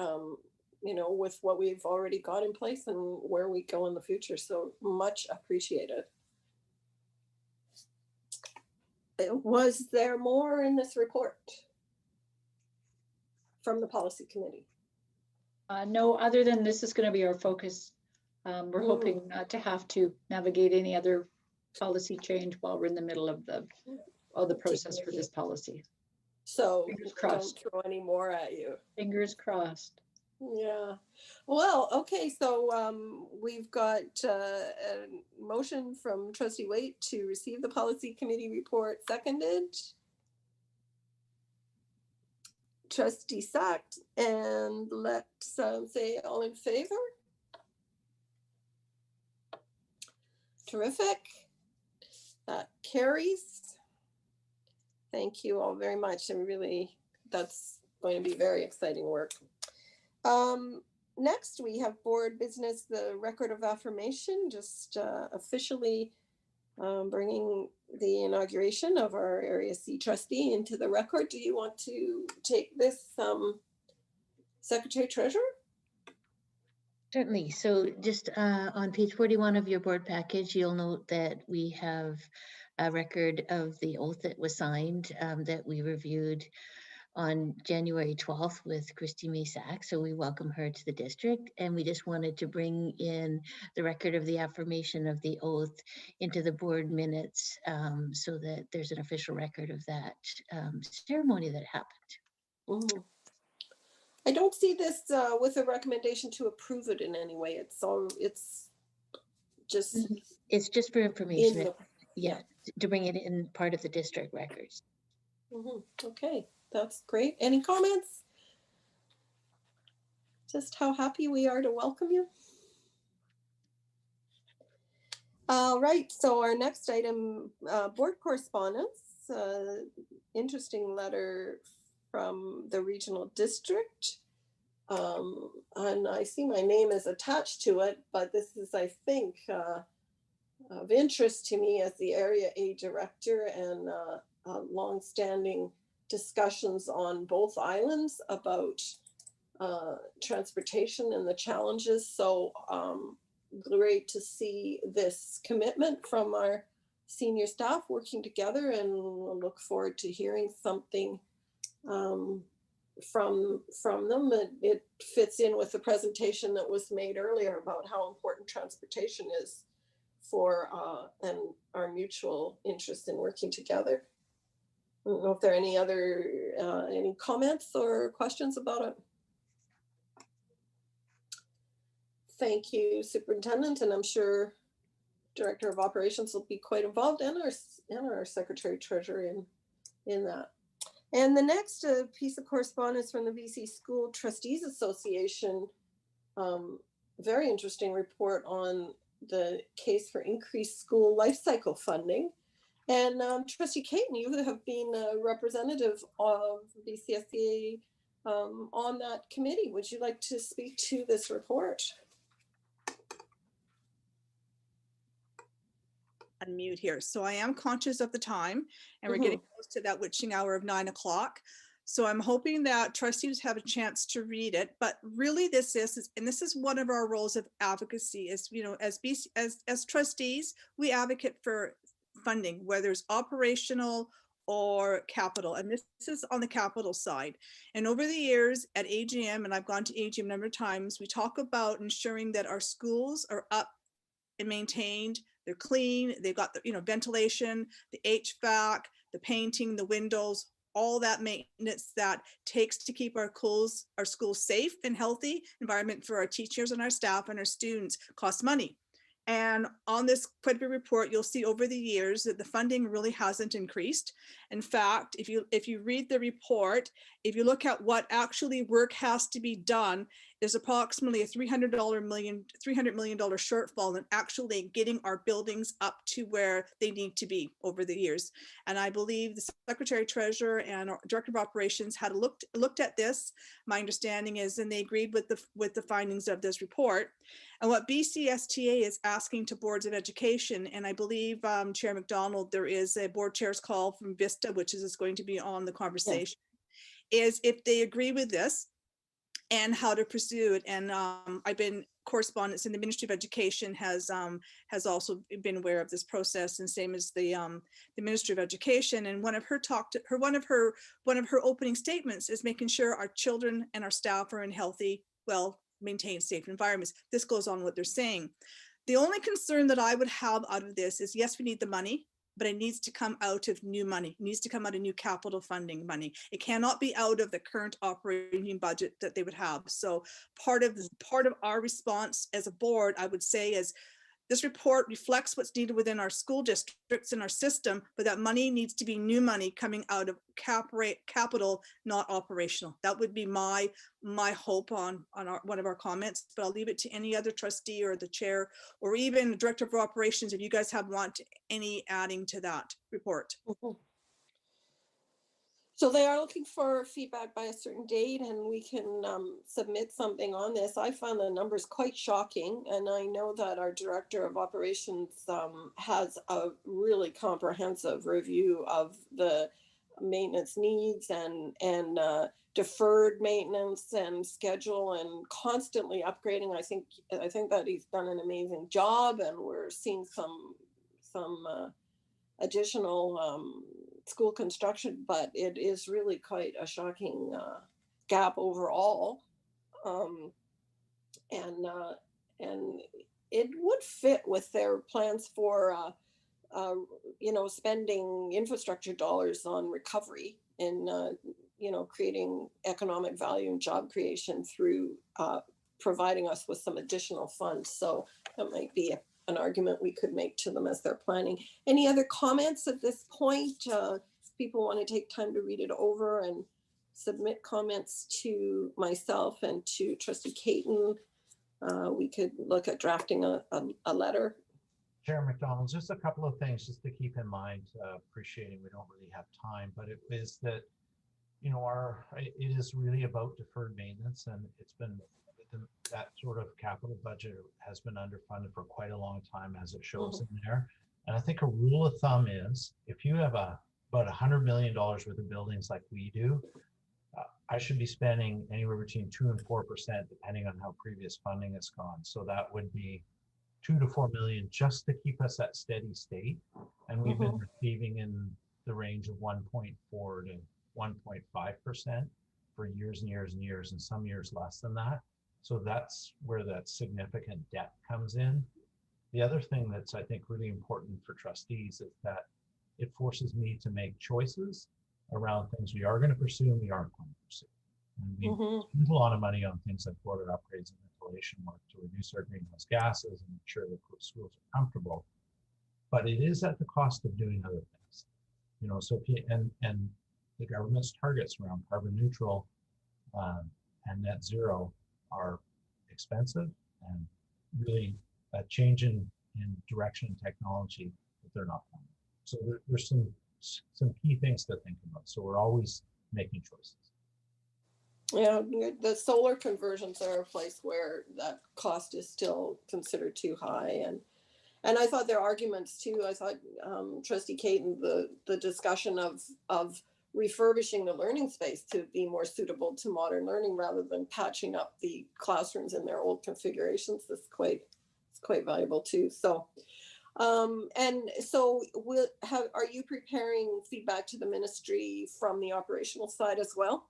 with what we've already got in place and where we go in the future. So much appreciated. Was there more in this report from the policy committee? No, other than this is going to be our focus. We're hoping not to have to navigate any other policy change while we're in the middle of the process for this policy. So fingers crossed. Don't throw any more at you. Fingers crossed. Yeah. Well, okay. So we've got a motion from Trustee Waite to receive the policy committee report, seconded. Trustee Sachs, and let's say all in favor. Terrific. That carries. Thank you all very much. And really, that's going to be very exciting work. Next, we have board business, the record of affirmation, just officially bringing the inauguration of our Area C trustee into the record. Do you want to take this, Secretary Treasurer? Certainly. So just on page 41 of your board package, you'll note that we have a record of the oath that was signed that we reviewed on January 12th with Christy Masak. So we welcome her to the district. And we just wanted to bring in the record of the affirmation of the oath into the board minutes so that there's an official record of that ceremony that happened. Mm-hmm. I don't see this with a recommendation to approve it in any way. It's just for information. To bring it in part of the district records. Mm-hmm. Okay, that's great. Any comments? just how happy we are to welcome you. All right, so our next item, board correspondence, interesting letter from the regional district. And I see my name is attached to it, but this is, I think, of interest to me as the area aid director, and longstanding discussions on both islands about transportation and the challenges. So great to see this commitment from our senior staff working together, and we'll look forward to hearing something from them. It fits in with the presentation that was made earlier about how important transportation is for and our mutual interest in working together. I don't know if there are any other any comments or questions about it. Thank you, Superintendent, and I'm sure Director of Operations will be quite involved, and our Secretary Treasurer in that. And the next piece of correspondence from the BC School Trustees Association, very interesting report on the case for increased school life cycle funding. And Trustee Caton, you have been a representative of BCSCA on that committee. Would you like to speak to this report? Unmute here. So I am conscious of the time, and we're getting close to that witching hour of 9 o'clock. So I'm hoping that trustees have a chance to read it. But really, this is one of our roles of advocacy. As you know, as trustees, we advocate for funding, whether it's operational or capital, and this is on the capital side. And over the years at AGM, and I've gone to AGM a number of times, we talk about ensuring that our schools are up and maintained. They're clean, they've got the ventilation, the HVAC, the painting, the windows, all that maintenance that takes to keep our schools safe and healthy environment for our teachers and our staff and our students costs money. And on this quite a report, you'll see over the years that the funding really hasn't increased. In fact, if you read the report, if you look at what actually work has to be done, there's approximately a $300 million shortfall in actually getting our buildings up to where they need to be over the years. And I believe the Secretary Treasurer and our Director of Operations had looked at this. My understanding is, and they agreed with the findings of this report. And what BCSTA is asking to boards of education, and I believe Chair McDonald, there is a board chair's call from Vista, which is going to be on the conversation, is if they agree with this and how to pursue it. And I've been correspondence, and the Ministry of Education has also been aware of this process, and same as the Ministry of Education. And one of her opening statements is making sure our children and our staff are in healthy, well maintained, safe environments. This goes on what they're saying. The only concern that I would have out of this is, yes, we need the money, but it needs to come out of new money. It needs to come out of new capital funding money. It cannot be out of the current operating budget that they would have. So part of our response as a board, I would say, is this report reflects what's needed within our school districts and our system, but that money needs to be new money coming out of capital, not operational. That would be my hope on one of our comments, but I'll leave it to any other trustee or the chair or even the Director of Operations if you guys want any adding to that report. So they are looking for feedback by a certain date, and we can submit something on this. I found the numbers quite shocking, and I know that our Director of Operations has a really comprehensive review of the maintenance needs and deferred maintenance and schedule, and constantly upgrading. I think that he's done an amazing job, and we're seeing some additional school construction, but it is really quite a shocking gap overall, and it would fit with their plans for spending infrastructure dollars on recovery and creating economic value and job creation through providing us with some additional funds. So that might be an argument we could make to them as they're planning. Any other comments at this point? If people want to take time to read it over and submit comments to myself and to Trustee Caton, we could look at drafting a letter. Chair McDonald, just a couple of things just to keep in mind, appreciating we don't really have time, but it is that, you know, it is really about deferred maintenance, and it's been, that sort of capital budget has been underfunded for quite a long time, as it shows in there. And I think a rule of thumb is, if you have about $100 million worth of buildings like we do, I should be spending anywhere between 2 and 4%, depending on how previous funding has gone. So that would be 2 to 4 million just to keep us at steady state. And we've been receiving in the range of 1.4 to 1.5% for years and years and years, and some years less than that. So that's where that significant debt comes in. The other thing that's, I think, really important for trustees is that it forces me to make choices around things we are going to pursue and we aren't going to pursue. And we spend a lot of money on things like boiler upgrades and ventilation work to reduce our greenhouse gases and make sure that schools are comfortable. But it is at the cost of doing other things. You know, so if you, and the government's targets around carbon neutral and net zero are expensive, and really a change in direction and technology that they're not coming. So there's some key things to think about. So we're always making choices. Yeah, the solar conversions are a place where that cost is still considered too high, and I thought their arguments too. I thought Trustee Caton, the discussion of refurbishing the learning space to be more suitable to modern learning rather than patching up the classrooms in their old configurations, is quite valuable too. So, and so are you preparing feedback to the ministry from the operational side as well?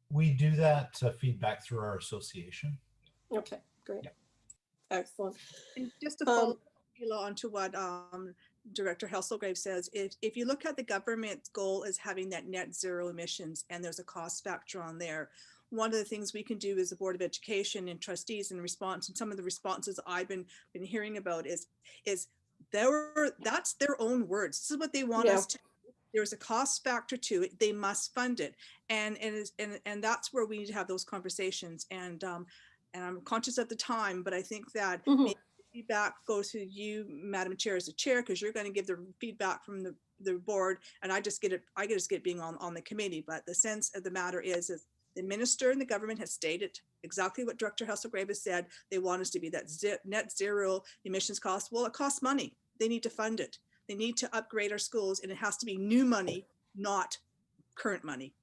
We do that feedback through our association. Okay, great. Yeah. Excellent. And just to follow on to what Director Hesselgrave says, if you look at the government's goal is having that net zero emissions, and there's a cost factor on there, one of the things we can do as the Board of Education and trustees in response, and some of the responses I've been hearing about is that's their own words. This is what they want us to. There's a cost factor to it. They must fund it, and that's where we need to have those conversations. And I'm conscious of the time, but I think that maybe feedback goes to you, Madam Chair, as the chair, because you're going to give the feedback from the board, and I just get it being on the committee. But the sense of the matter is the minister and the government has stated exactly what Director Hesselgrave has said. They want us to be that net zero emissions cost. Well, it costs money. They need to fund it. They need to upgrade our schools, and it has to be new money, not current money.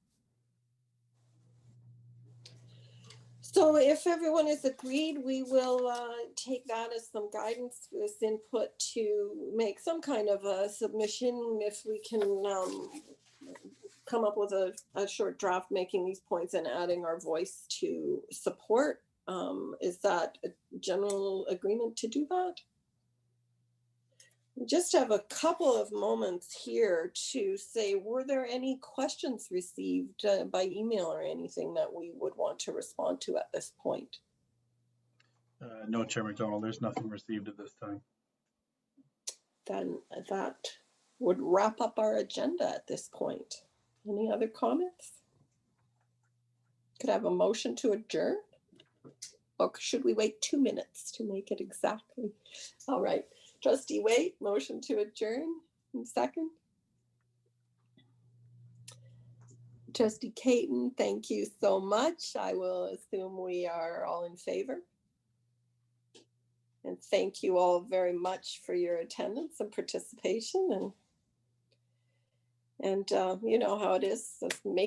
So if everyone is agreed, we will take that as some guidance, this input to make some kind of a submission. If we can come up with a short draft making these points and adding our voice to support, is that a general agreement to do that? We just have a couple of moments here to say, were there any questions received by email or anything that we would want to respond to at this point? No, Chair McDonald, there's nothing received at this time. Then that would wrap up our agenda at this point. Any other comments? Could I have a motion to adjourn? Or should we wait 2 minutes to make it exactly? All right. Trustee Waite, motion to adjourn. Second. Trustee Caton, thank you so much. I will assume we are all in favor. And thank you all very much for your attendance and participation. And you know how it is. So make